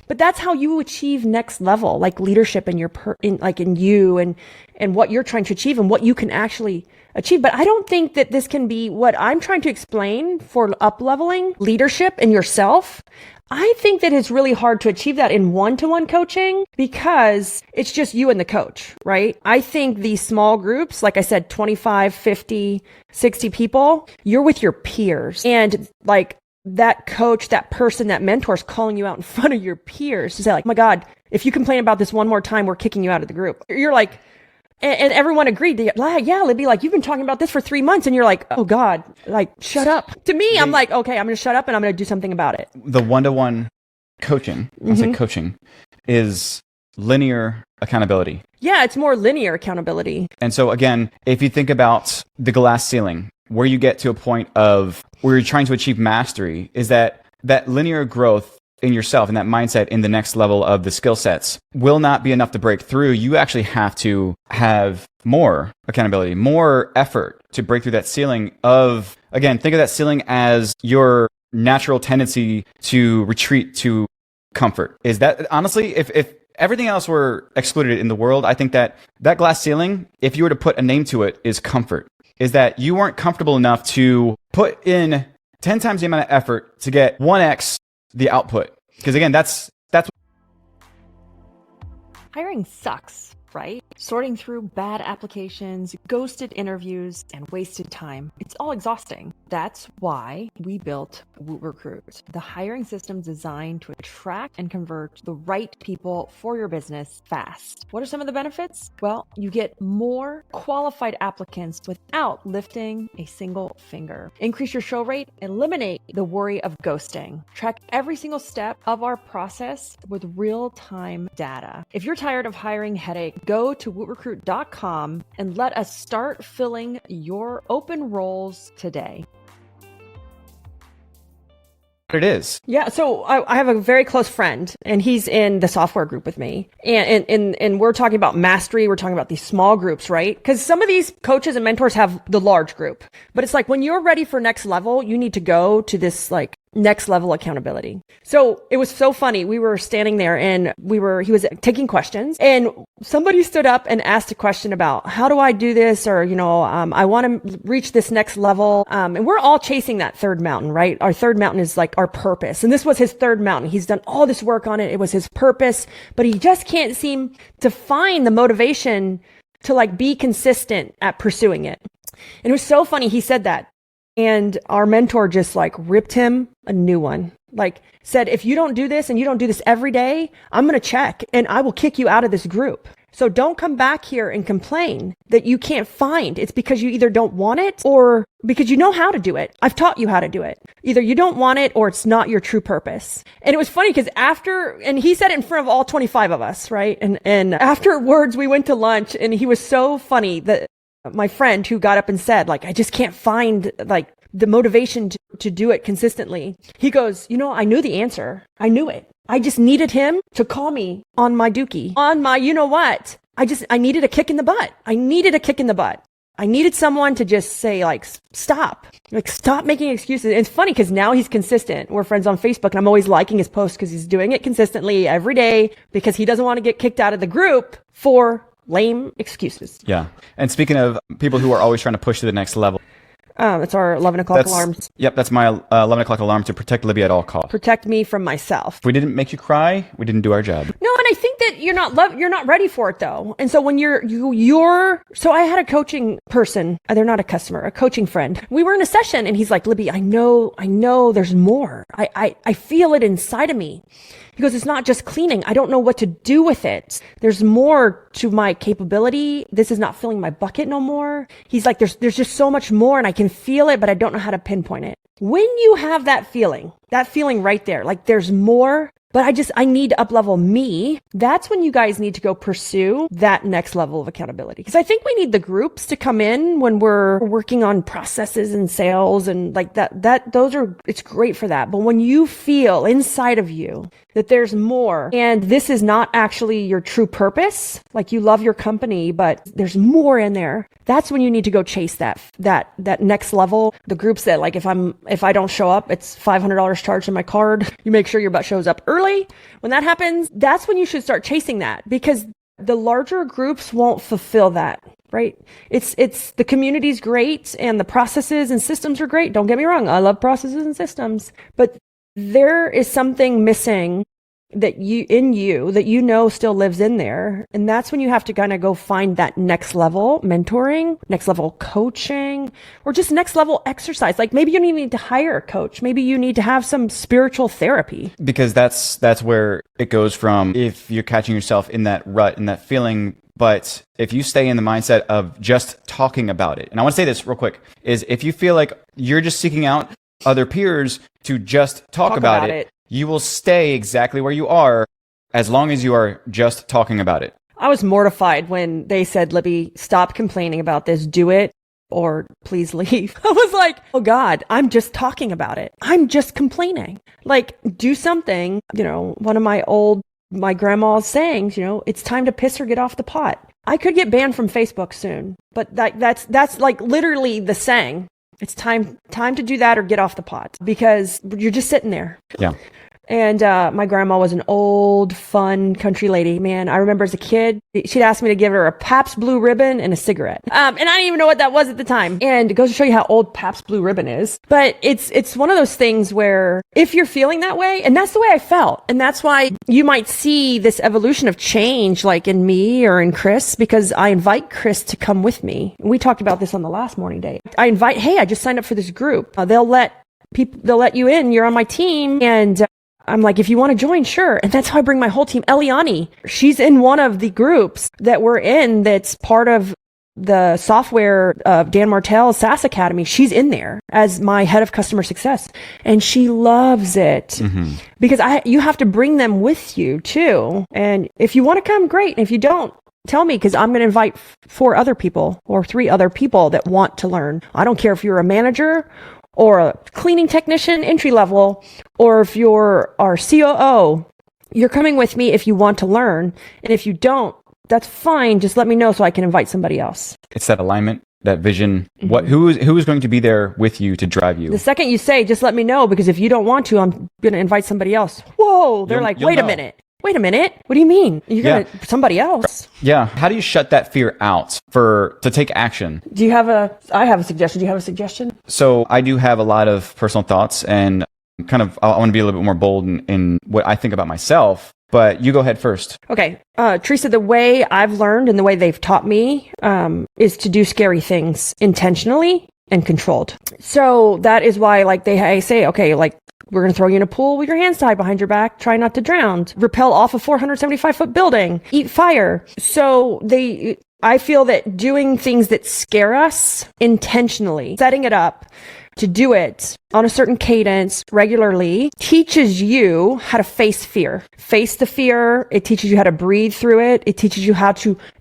Speaker 1: But that's how you achieve next level, like leadership in you and what you're trying to achieve and what you can actually achieve. But I don't think that this can be what I'm trying to explain for up-leveling leadership in yourself. I think that it's really hard to achieve that in one-to-one coaching because it's just you and the coach, right? I think these small groups, like I said, 25, 50, 60 people, you're with your peers. And like that coach, that person, that mentor is calling you out in front of your peers to say like, oh my God, if you complain about this one more time, we're kicking you out of the group. You're like, and everyone agreed. Yeah, Libby, like you've been talking about this for 3 months and you're like, oh God, like shut up. To me, I'm like, okay, I'm going to shut up and I'm going to do something about it.
Speaker 2: The one-to-one coaching, I say coaching, is linear accountability.
Speaker 1: Yeah, it's more linear accountability.
Speaker 2: And so again, if you think about the glass ceiling, where you get to a point of where you're trying to achieve mastery, is that linear growth in yourself and that mindset in the next level of the skill sets will not be enough to break through. You actually have to have more accountability, more effort to break through that ceiling of, again, think of that ceiling as your natural tendency to retreat to comfort. Is that honestly, if everything else were excluded in the world, I think that glass ceiling, if you were to put a name to it, is comfort. Is that you weren't comfortable enough to put in 10 times the amount of effort to get 1x the output. Because again, that's
Speaker 3: Hiring sucks.
Speaker 1: right? Sorting through bad applications, ghosted interviews, and wasted time. It's all exhausting. That's why we built WootRecruit, the hiring system designed to attract and convert the right people for your business fast. What are some of the benefits? Well, you get more qualified applicants without lifting a single finger. Increase your show rate, eliminate the worry of ghosting. Track every single step of our process with real-time data. If you're tired of hiring headache, go to wootrecruit.com and let us start filling your open roles today.
Speaker 2: It is.
Speaker 1: Yeah, so I have a very close friend, and he's in the software group with me. And we're talking about mastery. We're talking about these small groups, right? Because some of these coaches and mentors have the large group. But it's like when you're ready for next level, you need to go to this like next level accountability. So it was so funny. We were standing there and he was taking questions, and somebody stood up and asked a question about how do I do this? Or, I want to reach this next level. And we're all chasing that third mountain, right? Our third mountain is like our purpose. And this was his third mountain. He's done all this work on it. It was his purpose, but he just can't seem to find the motivation to like be consistent at pursuing it. And it was so funny. He said that. And our mentor just like ripped him a new one, like said, if you don't do this and you don't do this every day, I'm going to check and I will kick you out of this group. So don't come back here and complain that you can't find. It's because you either don't want it or because you know how to do it. I've taught you how to do it. Either you don't want it or it's not your true purpose. And it was funny because and he said it in front of all 25 of us, right? And afterwards we went to lunch, and he was so funny that my friend who got up and said, like, I just can't find like the motivation to do it consistently. He goes, I knew the answer. I knew it. I just needed him to call me on my dookie, on my, what? I needed a kick in the butt. I needed someone to just say like, stop making excuses. And it's funny because now he's consistent. We're friends on Facebook, and I'm always liking his posts because he's doing it consistently every day because he doesn't want to get kicked out of the group for lame excuses.
Speaker 2: Yeah. And speaking of people who are always trying to push to the next level.
Speaker 1: It's our 11 o'clock alarms.
Speaker 2: Yep. That's my 11 o'clock alarm to protect Libby at all costs.
Speaker 1: Protect me from myself.
Speaker 2: If we didn't make you cry, we didn't do our job.
Speaker 1: No, and I think that you're not ready for it though. And so when so I had a coaching person, they're not a customer, a coaching friend. We were in a session and he's like, Libby, I know there's more. I feel it inside of me. He goes, it's not just cleaning. I don't know what to do with it. There's more to my capability. This is not filling my bucket no more. He's like, there's just so much more, and I can feel it, but I don't know how to pinpoint it. When you have that feeling right there, like there's more, but I need to up-level me. That's when you guys need to go pursue that next level of accountability. Because I think we need the groups to come in when we're working on processes and sales and like it's great for that. But when you feel inside of you that there's more, and this is not actually your true purpose, like you love your company, but there's more in there, that's when you need to go chase that next level. The groups that like, if I don't show up, it's $500 charged on my card. You make sure your butt shows up early. When that happens, that's when you should start chasing that, because the larger groups won't fulfill that, right? It's the community's great and the processes and systems are great. Don't get me wrong. I love processes and systems, but there is something missing that still lives in there. And that's when you have to kind of go find that next level mentoring, next level coaching, or just next level exercise. Like maybe you don't even need to hire a coach. Maybe you need to have some spiritual therapy.
Speaker 2: Because that's where it goes from, if you're catching yourself in that rut and that feeling. But if you stay in the mindset of just talking about it, and I want to say this real quick, is if you feel like you're just seeking out other peers to just talk about it, you will stay exactly where you are as long as you are just talking about it.
Speaker 1: I was mortified when they said, Libby, stop complaining about this, do it, or please leave. I was like, oh God, I'm just talking about it. I'm just complaining. Like, do something. One of my grandma's sayings, it's time to piss or get off the pot. I could get banned from Facebook soon, but that's like literally the saying. It's time to do that or get off the pot, because you're just sitting there.
Speaker 2: Yeah.
Speaker 1: And my grandma was an old, fun country lady. Man, I remember as a kid, she'd ask me to give her a Pabst Blue Ribbon and a cigarette. And I didn't even know what that was at the time. And it goes to show you how old Pabst Blue Ribbon is. But it's one of those things where if you're feeling that way, and that's the way I felt, and that's why you might see this evolution of change like in me or in Chris, because I invite Chris to come with me. We talked about this on the last morning date. Hey, I just signed up for this group. They'll let you in. You're on my team. And I'm like, if you want to join, sure. And that's how I bring my whole team. Eliani, she's in one of the groups that we're in that's part of the software of Dan Martell's SaaS Academy. She's in there as my head of customer success. And she loves it because you have to bring them with you too. And if you want to come, great. And if you don't, tell me, because I'm going to invite 4 other people or 3 other people that want to learn. I don't care if you're a manager or a cleaning technician, entry level, or if you're our COO, you're coming with me if you want to learn. And if you don't, that's fine. Just let me know so I can invite somebody else.
Speaker 2: It's that alignment, that vision. Who is going to be there with you to drive you?
Speaker 1: The second you say, just let me know, because if you don't want to, I'm going to invite somebody else. Whoa, they're like, wait a minute. Wait a minute. What do you mean? You're going to somebody else?
Speaker 2: Yeah. How do you shut that fear out to take action?
Speaker 1: I have a suggestion. Do you have a suggestion?
Speaker 2: So I do have a lot of personal thoughts, and I want to be a little bit more bold in what I think about myself, but you go ahead first. Okay.
Speaker 1: Teresa, the way I've learned and the way they've taught me is to do scary things intentionally and controlled. So that is why I say, okay, we're going to throw you in a pool with your hands tied behind your back. Try not to drown. Rappel off a 475-foot building. Eat fire. So I feel that doing things that scare us intentionally, setting it up to do it on a certain cadence regularly, teaches you how to face fear. Face the fear. It teaches you how to breathe through it. It teaches you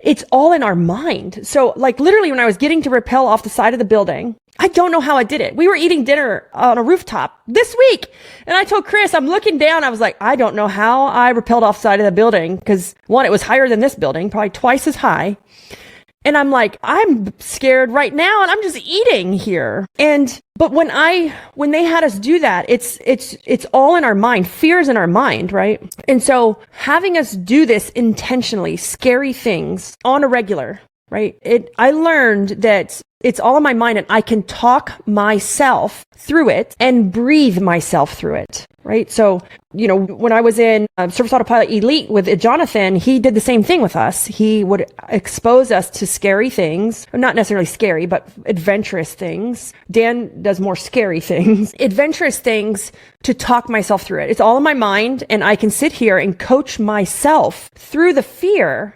Speaker 1: it's all in our mind. So literally when I was getting to rappel off the side of the building, I don't know how I did it. We were eating dinner on a rooftop this week. And I told Chris, I'm looking down. I was like, I don't know how I rappelled off the side of the building. Because one, it was higher than this building, probably twice as high. And I'm like, I'm scared right now and I'm just eating here. But when they had us do that, it's all in our mind. Fear's in our mind, right? And so having us do this intentionally, scary things on a regular, right? I learned that it's all in my mind and I can talk myself through it and breathe myself through it, right? So, when I was in Service Autopilot Elite with Jonathan, he did the same thing with us. He would expose us to scary things, not necessarily scary, but adventurous things. Dan does more scary things, adventurous things, to talk myself through it. It's all in my mind and I can sit here and coach myself through the fear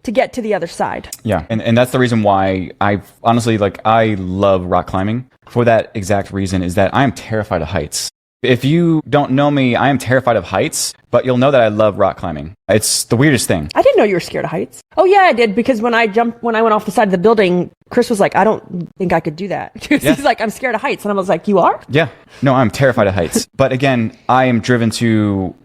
Speaker 1: to get to the other side.
Speaker 2: Yeah. And that's the reason why I honestly, I love rock climbing. For that exact reason, is that I am terrified of heights. If you don't know me, I am terrified of heights, but you'll know that I love rock climbing. It's the weirdest thing.
Speaker 1: I didn't know you were scared of heights. Oh yeah, I did, because when I went off the side of the building, Chris was like, I don't think I could do that. He's like, I'm scared of heights. And I was like, you are?
Speaker 2: Yeah. No, I'm terrified of heights. But again, I am driven to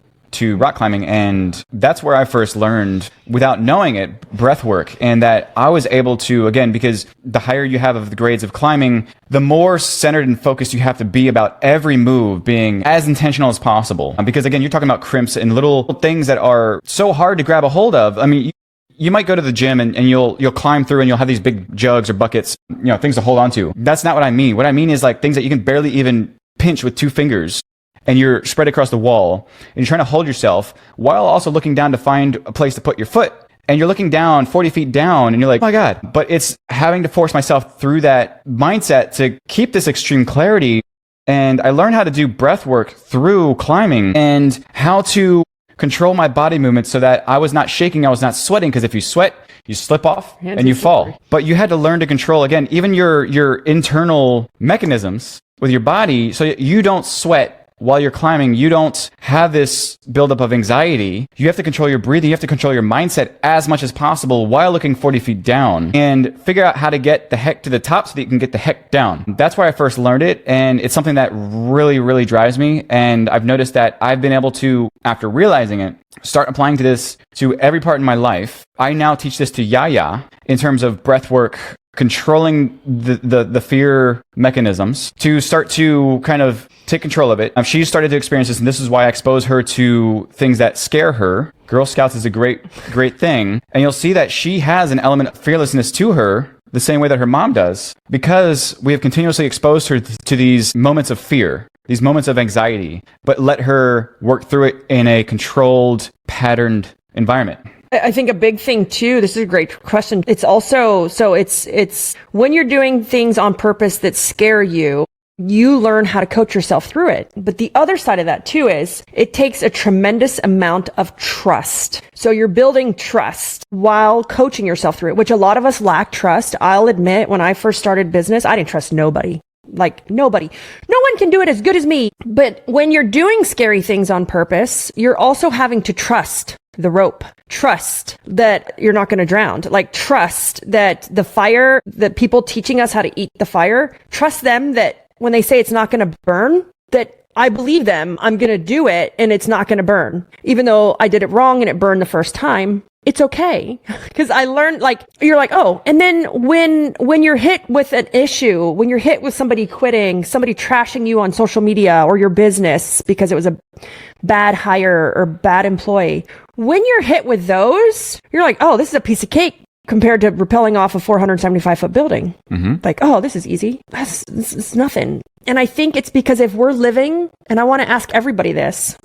Speaker 2: rock climbing, and that's where I first learned, without knowing it, breath work. And that I was able to, again, because the higher you have of the grades of climbing, the more centered and focused you have to be about every move being as intentional as possible. Because again, you're talking about crimps and little things that are so hard to grab a hold of. I mean, you might go to the gym and you'll climb through and you'll have these big jugs or buckets, things to hold on to. That's not what I mean. What I mean is things that you can barely even pinch with 2 fingers. And you're spread across the wall and you're trying to hold yourself while also looking down to find a place to put your foot. And you're looking down 40 feet down and you're like, oh my God. But it's having to force myself through that mindset to keep this extreme clarity. And I learned how to do breath work through climbing and how to control my body movements so that I was not shaking, I was not sweating. Because if you sweat, you slip off and you fall. But you had to learn to control, again, even your internal mechanisms with your body so you don't sweat. While you're climbing, you don't have this buildup of anxiety. You have to control your breathing. You have to control your mindset as much as possible while looking 40 feet down and figure out how to get the heck to the top so that you can get the heck down. That's where I first learned it. And it's something that really, really drives me. And I've noticed that I've been able to, after realizing it, start applying to this to every part in my life. I now teach this to Yaya in terms of breath work controlling the fear mechanisms to start to kind of take control of it. She started to experience this, and this is why I expose her to things that scare her. Girl Scouts is a great thing. And you'll see that she has an element of fearlessness to her, the same way that her mom does, because we have continuously exposed her to these moments of fear, these moments of anxiety, but let her work through it in a controlled, patterned environment.
Speaker 1: I think a big thing too, this is a great question. It's also, so it's when you're doing things on purpose that scare you, you learn how to coach yourself through it. But the other side of that too is it takes a tremendous amount of trust. So you're building trust while coaching yourself through it, which a lot of us lack trust. I'll admit, when I first started business, I didn't trust nobody. Like nobody. No one can do it as good as me. But when you're doing scary things on purpose, you're also having to trust the rope, trust that you're not going to drown, like trust that the fire, that people teaching us how to eat the fire, trust them that when they say it's not going to burn, that I believe them, I'm going to do it and it's not going to burn. Even though I did it wrong and it burned the first time, it's okay. Because I learned, like, you're like, oh, and then when you're hit with an issue, when you're hit with somebody quitting, somebody trashing you on social media or your business because it was a bad hire or bad employee, when you're hit with those, you're like, oh, this is a piece of cake compared to rappelling off a 475-foot building. Mm-hmm. Like, oh, this is easy. This is nothing. And I think it's because if we're living, and I want to ask everybody this,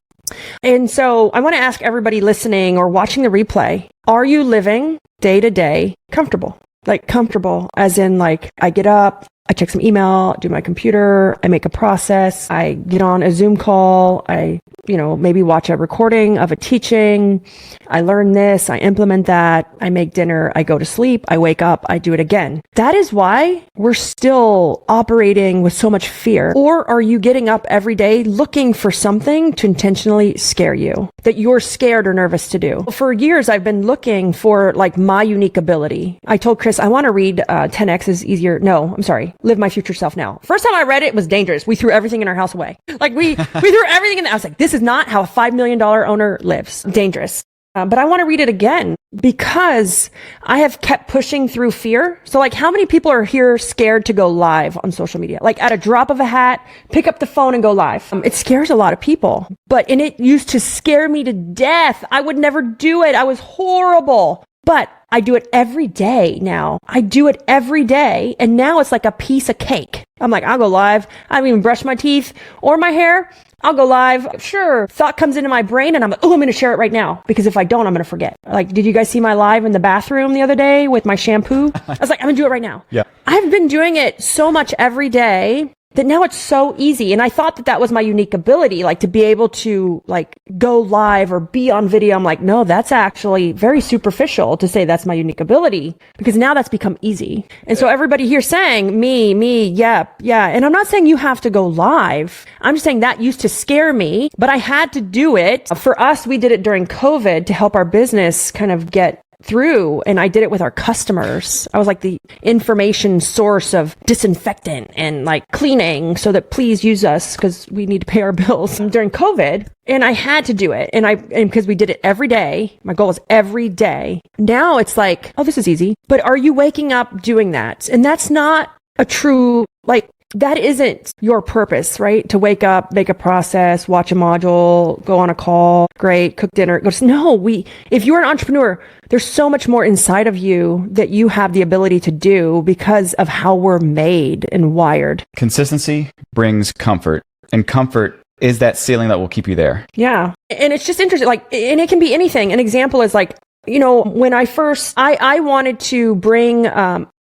Speaker 1: and so I want to ask everybody listening or watching the replay, are you living day to day comfortable? Like comfortable as in like, I get up, I check some email, do my computer, I make a process, I get on a Zoom call, I, maybe watch a recording of a teaching, I learn this, I implement that, I make dinner, I go to sleep, I wake up, I do it again. That is why we're still operating with so much fear. Or are you getting up every day looking for something to intentionally scare you that you're scared or nervous to do? For years, I've been looking for like my unique ability. I told Chris, I want to read 10X is easier. No, I'm sorry. Live My Future Self Now. First time I read it, it was dangerous. We threw everything in our house away. Like we threw everything in the, I was like, this is not how a $5 million owner lives. Dangerous. But I want to read it again because I have kept pushing through fear. So like how many people are here scared to go live on social media? Like at a drop of a hat, pick up the phone and go live. It scares a lot of people, and it used to scare me to death. I would never do it. I was horrible, but I do it every day now. I do it every day. And now it's like a piece of cake. I'm like, I'll go live. I don't even brush my teeth or my hair. I'll go live. Sure. Thought comes into my brain and I'm like, oh, I'm going to share it right now. Because if I don't, I'm going to forget. Like, did you guys see my live in the bathroom the other day with my shampoo? I was like, I'm going to do it right now. Yeah. I've been doing it so much every day that now it's so easy. And I thought that was my unique ability, like to be able to like go live or be on video. I'm like, no, that's actually very superficial to say that's my unique ability because now that's become easy. And so everybody here saying me, yeah. And I'm not saying you have to go live. I'm just saying that used to scare me, but I had to do it. For us, we did it during COVID to help our business kind of get through, and I did it with our customers. I was like the information source of disinfectant and like cleaning so that please use us because we need to pay our bills during COVID. And I had to do it. And because we did it every day, my goal was every day. Now it's like, oh, this is easy. But are you waking up doing that? And that's not a true, like, that isn't your purpose, right? To wake up, make a process, watch a module, go on a call, great, cook dinner. No, if you're an entrepreneur, there's so much more inside of you that you have the ability to do because of how we're made and wired.
Speaker 2: Consistency brings comfort, and comfort is that ceiling that will keep you there.
Speaker 1: Yeah. And it's just interesting. Like, and it can be anything. An example is like, when I first, I wanted to bring,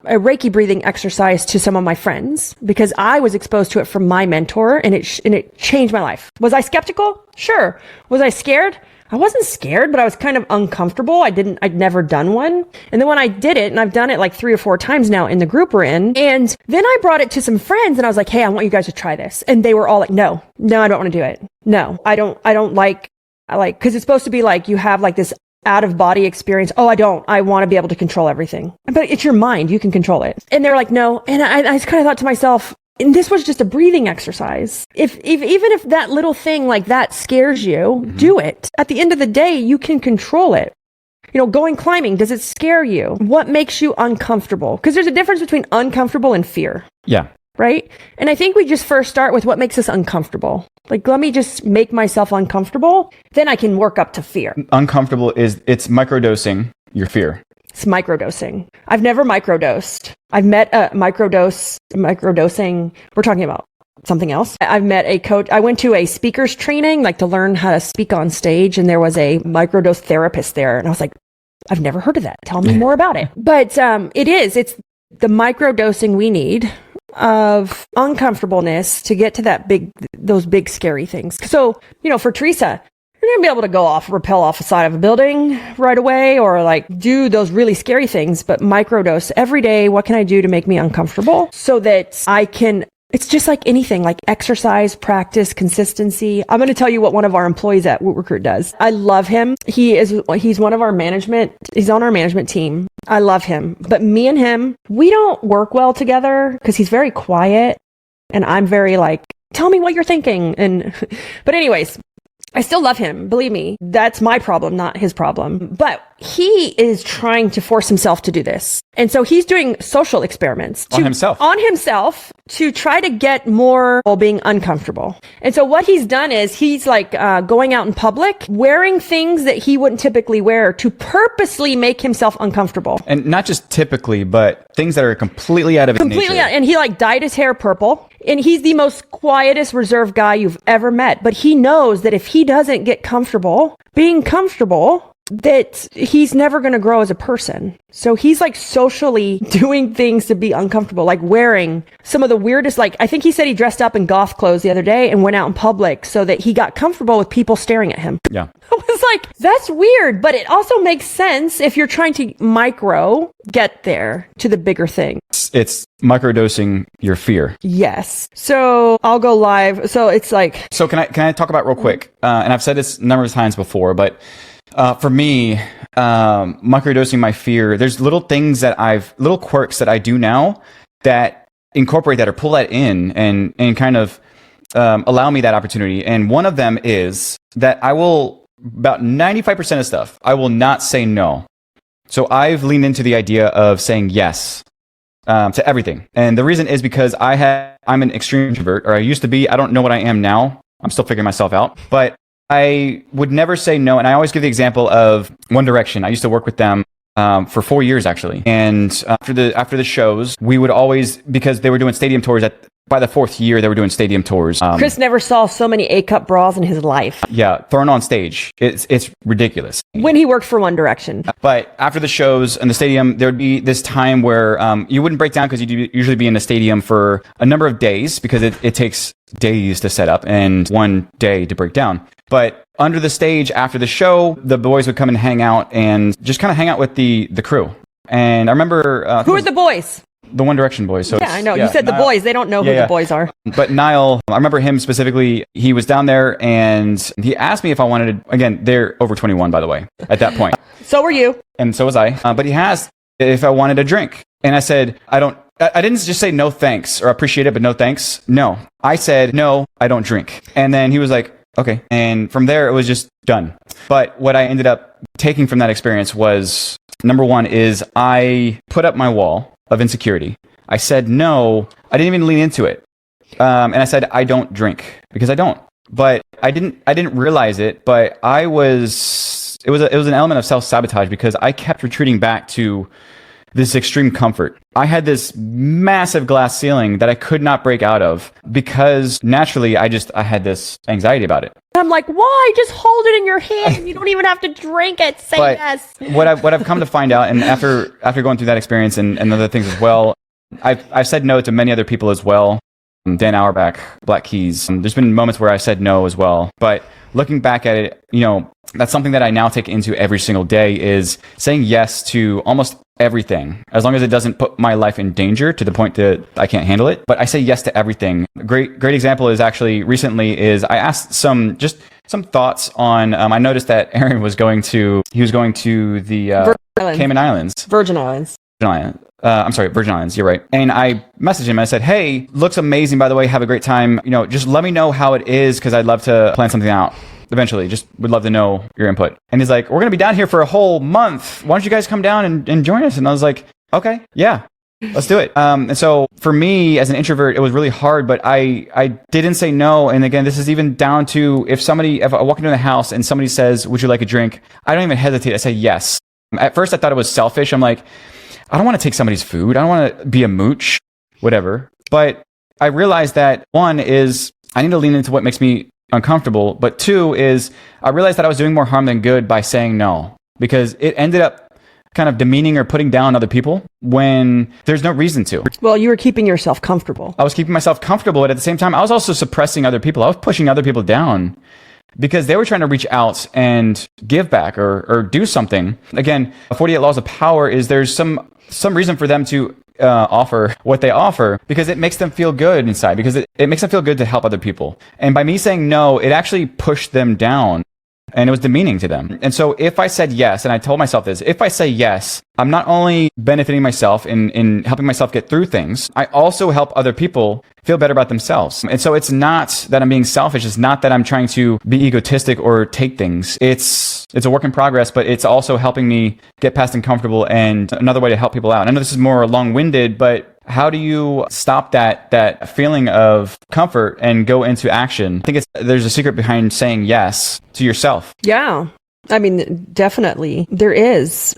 Speaker 1: a Reiki breathing exercise to some of my friends because I was exposed to it from my mentor and it changed my life. Was I skeptical? Sure. Was I scared? I wasn't scared, but I was kind of uncomfortable. I'd never done one. And then when I did it, and I've done it like 3 or 4 times now in the group we're in, and then I brought it to some friends and I was like, hey, I want you guys to try this. And they were all like, no, I don't want to do it. No, I don't like, cause it's supposed to be like, you have like this out of body experience. Oh, I want to be able to control everything. But it's your mind. You can control it. And they're like, no. And I just kind of thought to myself, and this was just a breathing exercise. Even if that little thing like that scares you, do it. At the end of the day, you can control it. Going climbing, does it scare you? What makes you uncomfortable? Because there's a difference between uncomfortable and fear.
Speaker 2: Yeah.
Speaker 1: Right? And I think we just first start with what makes us uncomfortable. Like, let me just make myself uncomfortable. Then I can work up to fear.
Speaker 2: Uncomfortable it's microdosing your fear.
Speaker 1: It's microdosing. I've never microdosed. I've met a microdosing. We're talking about something else. I've met a coach. I went to a speaker's training, like to learn how to speak on stage. And there was a microdose therapist there. And I was like, I've never heard of that. Tell me more about it. But it's the microdosing we need of uncomfortableness to get to those big scary things. So, for Teresa, you're going to be able to rappel off the side of a building right away, or like do those really scary things, but microdose every day. What can I do to make me uncomfortable so that I can, it's just like anything, like exercise, practice, consistency. I'm going to tell you what one of our employees at Woot Recruit does. I love him. He's one of our management. He's on our management team. I love him. But me and him, we don't work well together because he's very quiet and I'm very like, tell me what you're thinking. But anyways, I still love him. Believe me, that's my problem, not his problem. But he is trying to force himself to do this. And so he's doing social experiments
Speaker 2: on himself
Speaker 1: to try to get more while being uncomfortable. And so what he's done is he's like going out in public, wearing things that he wouldn't typically wear to purposely make himself uncomfortable.
Speaker 2: And not just typically, but things that are completely out of his nature.
Speaker 1: And he like dyed his hair purple. And he's the most quietest, reserved guy you've ever met. But he knows that if he doesn't get comfortable, being comfortable, that he's never going to grow as a person. So he's like socially doing things to be uncomfortable, like wearing some of the weirdest, like I think he said he dressed up in goth clothes the other day and went out in public so that he got comfortable with people staring at him.
Speaker 2: Yeah.
Speaker 1: I was like, that's weird, but it also makes sense if you're trying to get there to the bigger thing.
Speaker 2: It's microdosing your fear.
Speaker 1: Yes. So I'll go live. So it's like.
Speaker 2: So can I talk about real quick? And I've said this a number of times before, but for me, microdosing my fear, there's little quirks that I do now that incorporate that or pull that in and kind of allow me that opportunity. And one of them is that I will, about 95% of stuff, I will not say no. So I've leaned into the idea of saying yes to everything. And the reason is because I'm an extreme introvert, or I used to be. I don't know what I am now. I'm still figuring myself out. But I would never say no. And I always give the example of One Direction. I used to work with them for 4 years, actually. And after the shows, we would always, because they were doing stadium tours by the fourth year, they were doing stadium tours.
Speaker 1: Chris never saw so many A-cup bras in his life.
Speaker 2: Yeah, thrown on stage. It's ridiculous.
Speaker 1: When he worked for One Direction.
Speaker 2: But after the shows in the stadium, there would be this time where you wouldn't break down because you'd usually be in the stadium for a number of days because it takes days to set up and 1 day to break down. But under the stage after the show, the boys would come and hang out and just kind of hang out with the crew. And I remember...
Speaker 1: Who are the boys?
Speaker 2: The One Direction boys. So
Speaker 1: yeah, I know. You said Niall. The boys. They don't know who the boys are.
Speaker 2: But Niall, I remember him specifically. He was down there and he asked me if I wanted to, again, they're over 21, by the way, at that point.
Speaker 1: So were you.
Speaker 2: And so was I. But he asked if I wanted a drink. And I said, I didn't just say no thanks or appreciate it, but no thanks. No. I said, no, I don't drink. And then he was like, okay. And from there, it was just done. But what I ended up taking from that experience was, number one is I put up my wall of insecurity. I said no. I didn't even lean into it. And I said, I don't drink because I don't. But I didn't realize it, but it was an element of self-sabotage because I kept retreating back to this extreme comfort. I had this massive glass ceiling that I could not break out of because naturally I had this anxiety about it.
Speaker 1: I'm like, why? Just hold it in your hand. You don't even have to drink it. Say yes.
Speaker 2: What I've come to find out, and after going through that experience and other things as well, I've said no to many other people as well. Dan Auerbach, Black Keys. There's been moments where I said no as well. But looking back at it, that's something that I now take into every single day is saying yes to almost everything, as long as it doesn't put my life in danger to the point that I can't handle it. But I say yes to everything. A great example is actually recently is I asked some thoughts on, I noticed that Aaron was going to the Cayman Islands.
Speaker 1: Virgin Islands.
Speaker 2: I'm sorry, Virgin Islands. You're right. And I messaged him and I said, hey, looks amazing, by the way. Have a great time. Just let me know how it is because I'd love to plan something out. eventually. Just would love to know your input. And he's like, we're going to be down here for a whole month. Why don't you guys come down and join us? And I was like, okay, yeah. Let's do it. And so for me as an introvert, it was really hard, but I didn't say no. And again, this is even down to if I walk into the house and somebody says, would you like a drink? I don't even hesitate. I say yes. At first I thought it was selfish. I'm like, I don't want to take somebody's food. I don't want to be a mooch, whatever. But I realized that one is I need to lean into what makes me uncomfortable. But two is I realized that I was doing more harm than good by saying no, because it ended up kind of demeaning or putting down other people when there's no reason to.
Speaker 1: Well, you were keeping yourself comfortable.
Speaker 2: I was keeping myself comfortable, but at the same time, I was also suppressing other people. I was pushing other people down because they were trying to reach out and give back or do something. Again, 48 Laws of Power is there's some reason for them to offer what they offer because it makes them feel good inside, because it makes them feel good to help other people. And by me saying no, it actually pushed them down. And it was demeaning to them. And so if I said yes, and I told myself this, if I say yes, I'm not only benefiting myself in helping myself get through things, I also help other people feel better about themselves. And so it's not that I'm being selfish. It's not that I'm trying to be egotistic or take things. It's a work in progress, but it's also helping me get past uncomfortable and another way to help people out. I know this is more long-winded, but how do you stop that feeling of comfort and go into action? I think there's a secret behind saying yes to yourself.
Speaker 1: Yeah. I mean, definitely there is.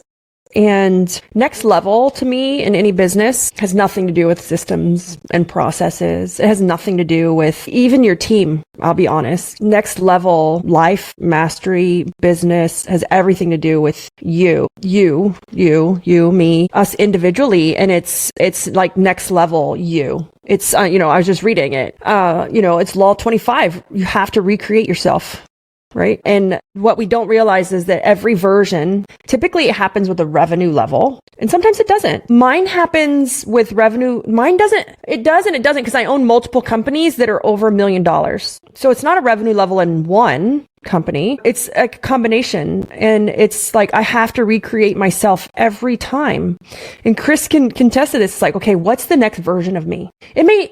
Speaker 1: And next level to me in any business has nothing to do with systems and processes. It has nothing to do with even your team. I'll be honest. Next level life, mastery, business has everything to do with you, me, us individually. And it's like next level you. It's, I was just reading it. It's Law 25. You have to recreate yourself. Right. And what we don't realize is that every version, typically it happens with a revenue level. And sometimes it doesn't. Mine happens with revenue. Mine doesn't. It does and it doesn't, because I own multiple companies that are over $1 million. So it's not a revenue level in one company. It's a combination. And it's like, I have to recreate myself every time. And Chris can contest to this. It's like, okay, what's the next version of me?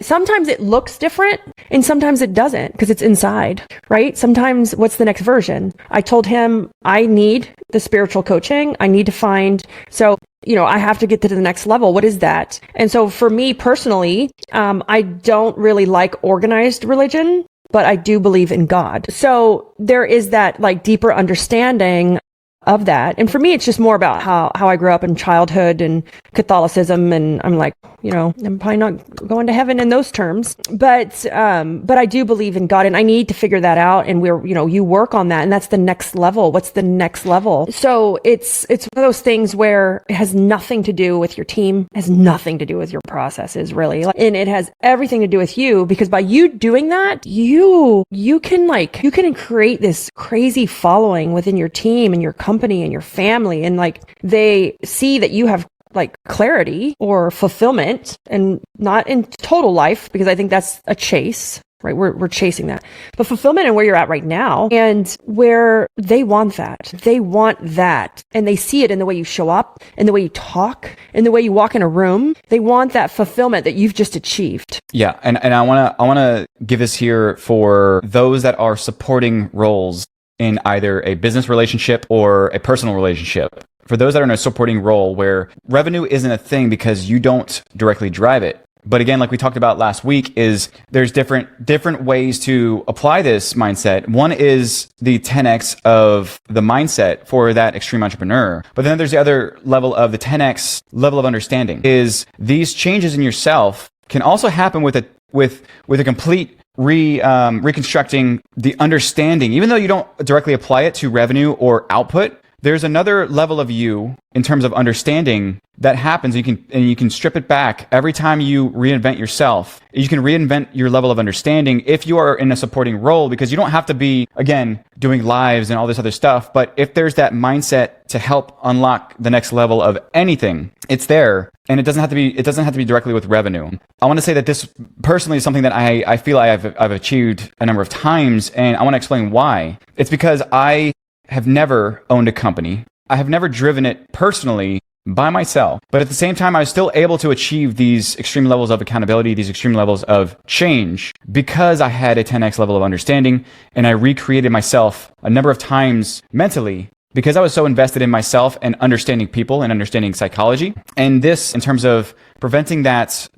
Speaker 1: Sometimes it looks different and sometimes it doesn't, because it's inside, right? Sometimes what's the next version? I told him I need the spiritual coaching. I need to find, I have to get to the next level. What is that? And so for me personally, I don't really like organized religion, but I do believe in God. So there is that like deeper understanding of that. And for me, it's just more about how I grew up in childhood and Catholicism. And I'm like, I'm probably not going to heaven in those terms, but I do believe in God and I need to figure that out. And you work on that, and that's the next level. What's the next level? So it's one of those things where it has nothing to do with your team, has nothing to do with your processes really. And it has everything to do with you, because by you doing that, you can create this crazy following within your team and your company and your family. And like, they see that you have like clarity or fulfillment, and not in total life, because I think that's a chase, right? We're chasing that, but fulfillment in where you're at right now, and where they want that. They want that. And they see it in the way you show up, in the way you talk, in the way you walk in a room. They want that fulfillment that you've just achieved.
Speaker 2: Yeah. And I want to give this here for those that are supporting roles in either a business relationship or a personal relationship. For those that are in a supporting role where revenue isn't a thing because you don't directly drive it. But again, like we talked about last week, is there's different ways to apply this mindset. One is the 10x of the mindset for that extreme entrepreneur. But then there's the other level of the 10x level of understanding, is these changes in yourself can also happen with a complete reconstructing the understanding. Even though you don't directly apply it to revenue or output, there's another level of you in terms of understanding that happens. You can strip it back every time you reinvent yourself. You can reinvent your level of understanding if you are in a supporting role, because you don't have to be, again, doing lives and all this other stuff. But if there's that mindset to help unlock the next level of anything, it's there. And it doesn't have to be directly with revenue. I want to say that this personally is something that I feel I've achieved a number of times, and I want to explain why. It's because I have never owned a company. I have never driven it personally, by myself. But at the same time, I was still able to achieve these extreme levels of accountability, these extreme levels of change, because I had a 10x level of understanding, and I recreated myself a number of times mentally because I was so invested in myself and understanding people and understanding psychology. And this, in terms of preventing that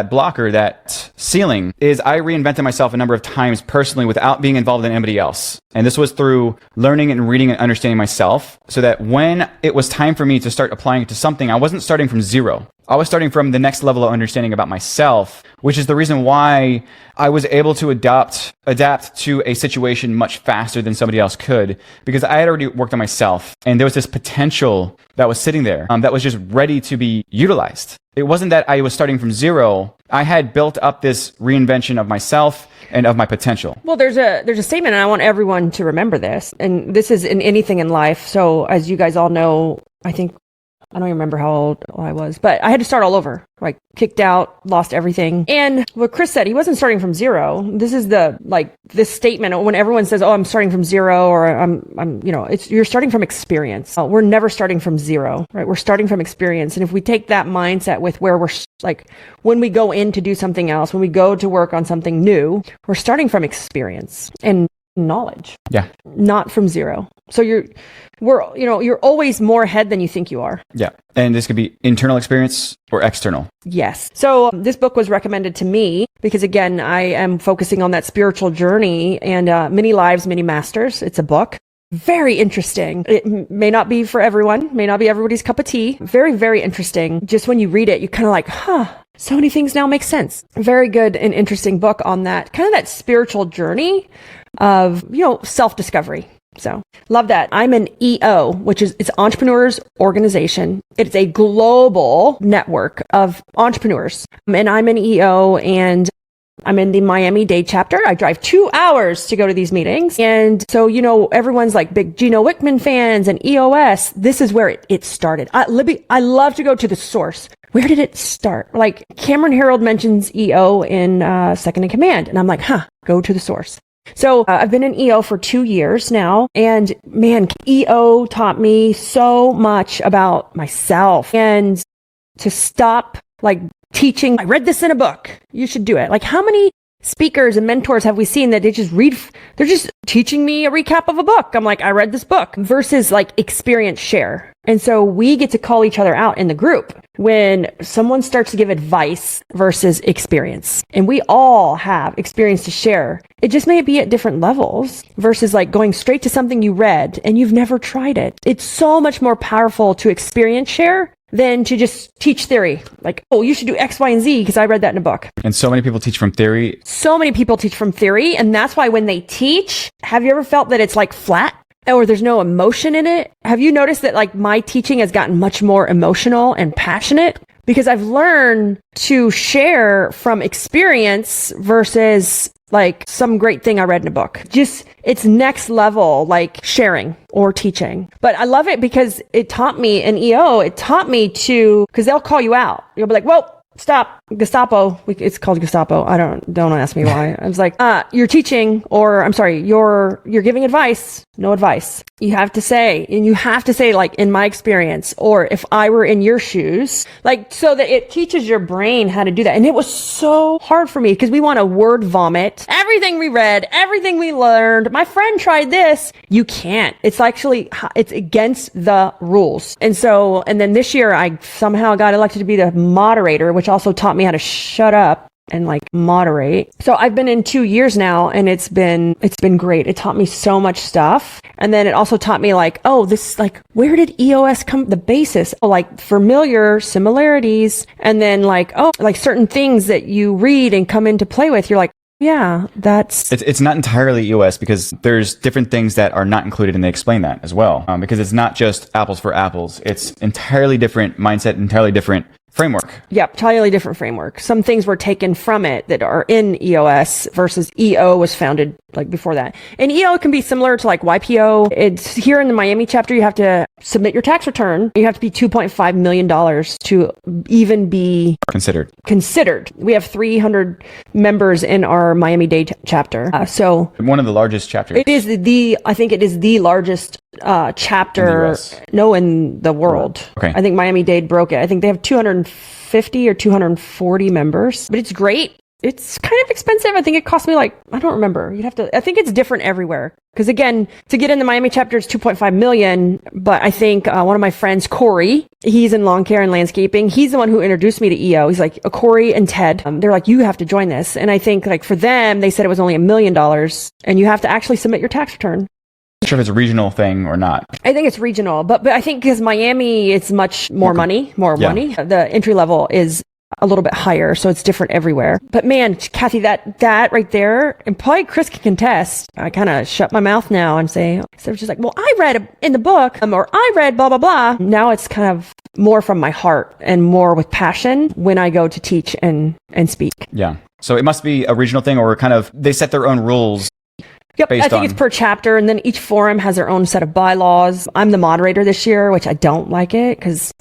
Speaker 2: blocker, that ceiling, is I reinvented myself a number of times personally without being involved in anybody else. And this was through learning and reading and understanding myself, so that when it was time for me to start applying it to something, I wasn't starting from zero. I was starting from the next level of understanding about myself, which is the reason why I was able to adapt to a situation much faster than somebody else could, because I had already worked on myself, and there was this potential that was sitting there that was just ready to be utilized. It wasn't that I was starting from zero. I had built up this reinvention of myself and of my potential.
Speaker 1: Well, there's a statement, and I want everyone to remember this, and this is in anything in life. So as you guys all know, I don't even remember how old I was, but I had to start all over, like kicked out, lost everything. And what Chris said, he wasn't starting from zero. This is this statement when everyone says, oh, I'm starting from zero, or I'm you're starting from experience. We're never starting from zero, right? We're starting from experience. And if we take that mindset with where we're like, when we go in to do something else, when we go to work on something new, we're starting from experience and knowledge.
Speaker 2: Yeah.
Speaker 1: Not from zero. So you're always more ahead than you think you are.
Speaker 2: Yeah. And this could be internal experience or external.
Speaker 1: Yes. So this book was recommended to me because, again, I am focusing on that spiritual journey, and Many Lives, Many Masters. It's a book. Very interesting. It may not be for everyone, may not be everybody's cup of tea. Very, very interesting. Just when you read it, you kind of like, so many things now make sense. Very good and interesting book on that, kind of that spiritual journey of, self-discovery. So love that. I'm an EO, which is it's Entrepreneurs Organization. It's a global network of entrepreneurs. And I'm an EO, and I'm in the Miami-Dade chapter. I drive 2 hours to go to these meetings. And so, everyone's like big Gino Wickman fans and EOS. This is where it started. I love to go to the source. Where did it start? Like Cameron Herold mentions EO in Second in Command. And I'm like, go to the source. So I've been in EO for 2 years now, and man, EO taught me so much about myself, and to stop teaching. I read this in a book. You should do it. Like, how many speakers and mentors have we seen that they're just teaching me a recap of a book. I'm like, I read this book, versus experience share. And so we get to call each other out in the group when someone starts to give advice versus experience. And we all have experience to share. It just may be at different levels, versus going straight to something you read and you've never tried it. It's so much more powerful to experience share than to just teach theory. You should do X, Y, and Z because I read that in a book.
Speaker 2: And so many people teach from theory.
Speaker 1: So many people teach from theory. And that's why when they teach, have you ever felt that it's flat? Or there's no emotion in it? Have you noticed that my teaching has gotten much more emotional and passionate? Because I've learned to share from experience versus some great thing I read in a book. Just, it's next level, sharing or teaching. But I love it because it taught me in EO, because they'll call you out. You'll be like, whoa, stop. Gestapo. It's called Gestapo. Don't ask me why. I was like, you're teaching, or I'm sorry, you're giving advice. No advice. You have to say, in my experience, or if I were in your shoes, so that it teaches your brain how to do that. And it was so hard for me because we want to word vomit everything we read, everything we learned. My friend tried this. You can't. It's against the rules. And then this year I somehow got elected to be the moderator, which also taught me how to shut up and moderate. So I've been in 2 years now, and it's been great. It taught me so much stuff. And then it also taught me where did EOS come, the basis, familiar similarities. And then certain things that you read and come into play with, you're like, yeah, it's
Speaker 2: not entirely EOS, because there's different things that are not included, and they explain that as well. Because it's not just apples for apples. It's entirely different mindset, entirely different framework.
Speaker 1: Yep, entirely different framework. Some things were taken from it that are in EOS, versus EO was founded like before that. And EO can be similar to like YPO. It's here in the Miami chapter, you have to submit your tax return. You have to be $2.5 million to even be considered. We have 300 members in our Miami-Dade chapter. So
Speaker 2: one of the largest chapters.
Speaker 1: It is I think it is the largest chapter in the world.
Speaker 2: Okay.
Speaker 1: I think Miami-Dade broke it. I think they have 250 or 240 members, but it's great. It's kind of expensive. I think it cost me I don't remember. I think it's different everywhere. Because again, to get in the Miami chapter is $2.5 million. But I think one of my friends, Corey, he's in lawn care and landscaping. He's the one who introduced me to EO. He's like, Corey and Ted, they're like, you have to join this. And I think for them, they said it was only $1 million and you have to actually submit your tax return.
Speaker 2: Not sure if it's a regional thing or not.
Speaker 1: I think it's regional, but I think because Miami, it's much more money. The entry level is a little bit higher, so it's different everywhere. But man, Kathy, that right there, and probably Chris can contest. I kind of shut my mouth now and say, so it's just like, well, I read in the book, or I read blah, blah, blah. Now it's kind of more from my heart and more with passion when I go to teach and speak.
Speaker 2: Yeah. So it must be a regional thing, or they set their own rules.
Speaker 1: Yep, I think it's per chapter, and then each forum has their own set of bylaws. I'm the moderator this year, which I don't like it because,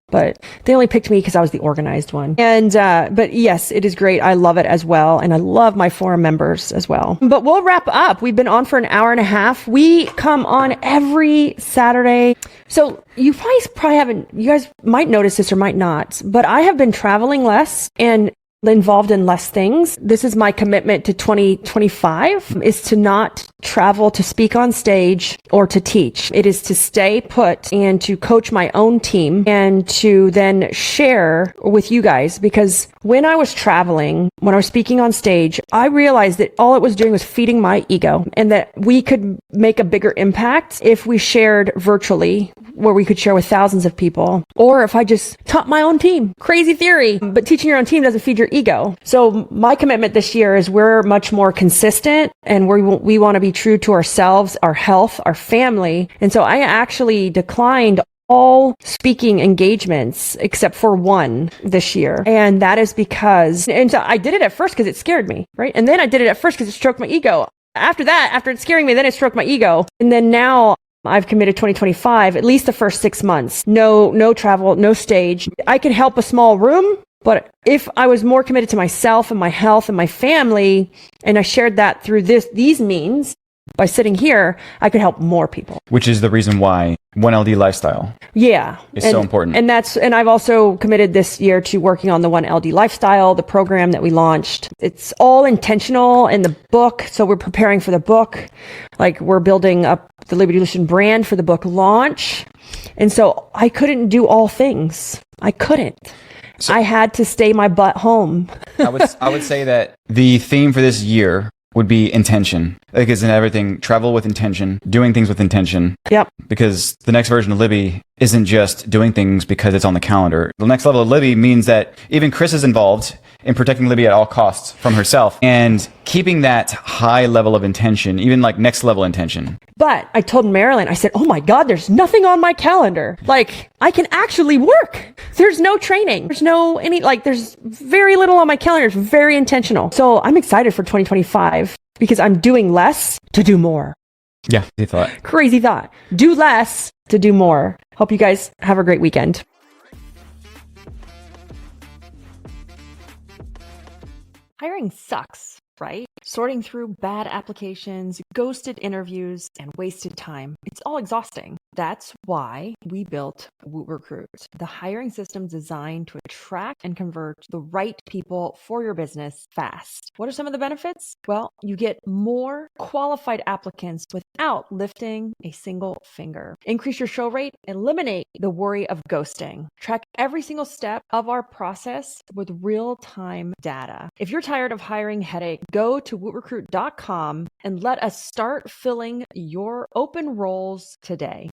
Speaker 1: but they only picked me because I was the organized one. And, but yes, it is great. I love it as well. And I love my forum members as well. But we'll wrap up. We've been on for an hour and a half. We come on every Saturday. So you guys might notice this or might not, but I have been traveling less and involved in less things. This is my commitment to 2025 is to not travel to speak on stage or to teach. It is to stay put and to coach my own team and to then share with you guys, because when I was traveling, when I was speaking on stage, I realized that all it was doing was feeding my ego, and that we could make a bigger impact if we shared virtually, where we could share with thousands of people, or if I just taught my own team. Crazy theory, but teaching your own team doesn't feed your ego. So my commitment this year is we're much more consistent, and we want to be true to ourselves, our health, our family. And so I actually declined all speaking engagements except for one this year. And that is because, and so I did it at first because it scared me, right? And then I did it at first because it stroked my ego. After it scaring me, then it stroked my ego. And then now I've committed 2025, at least the first 6 months. No travel, no stage. I could help a small room, but if I was more committed to myself and my health and my family, and I shared that through these means, by sitting here, I could help more people.
Speaker 2: Which is the reason why 1LD lifestyle is so important.
Speaker 1: And I've also committed this year to working on the 1LD lifestyle, the program that we launched. It's all intentional in the book. So we're preparing for the book. We're building up the Liberty Lucian brand for the book launch. And so I couldn't do all things. I couldn't. So I had to stay my butt home.
Speaker 2: I would say that the theme for this year would be intention. It's in everything. Travel with intention, doing things with intention.
Speaker 1: Yep.
Speaker 2: Because the next version of Libby isn't just doing things because it's on the calendar. The next level of Libby means that even Chris is involved in protecting Libby at all costs from herself and keeping that high level of intention, even next level intention.
Speaker 1: But I told Marilyn, I said, oh my God, there's nothing on my calendar. I can actually work. There's no training. There's very little on my calendar. It's very intentional. So I'm excited for 2025 because I'm doing less to do more.
Speaker 2: Yeah,
Speaker 1: crazy thought. Do less to do more. Hope you guys have a great weekend. Hiring sucks, right? Sorting through bad applications, ghosted interviews, and wasted time. It's all exhausting. That's why we built WootRecruit, the hiring system designed to attract and convert the right people for your business fast. What are some of the benefits? Well, you get more qualified applicants without lifting a single finger. Increase your show rate, eliminate the worry of ghosting. Track every single step of our process with real-time data. If you're tired of hiring headache, go to wootrecruit.com and let us start filling your open roles today.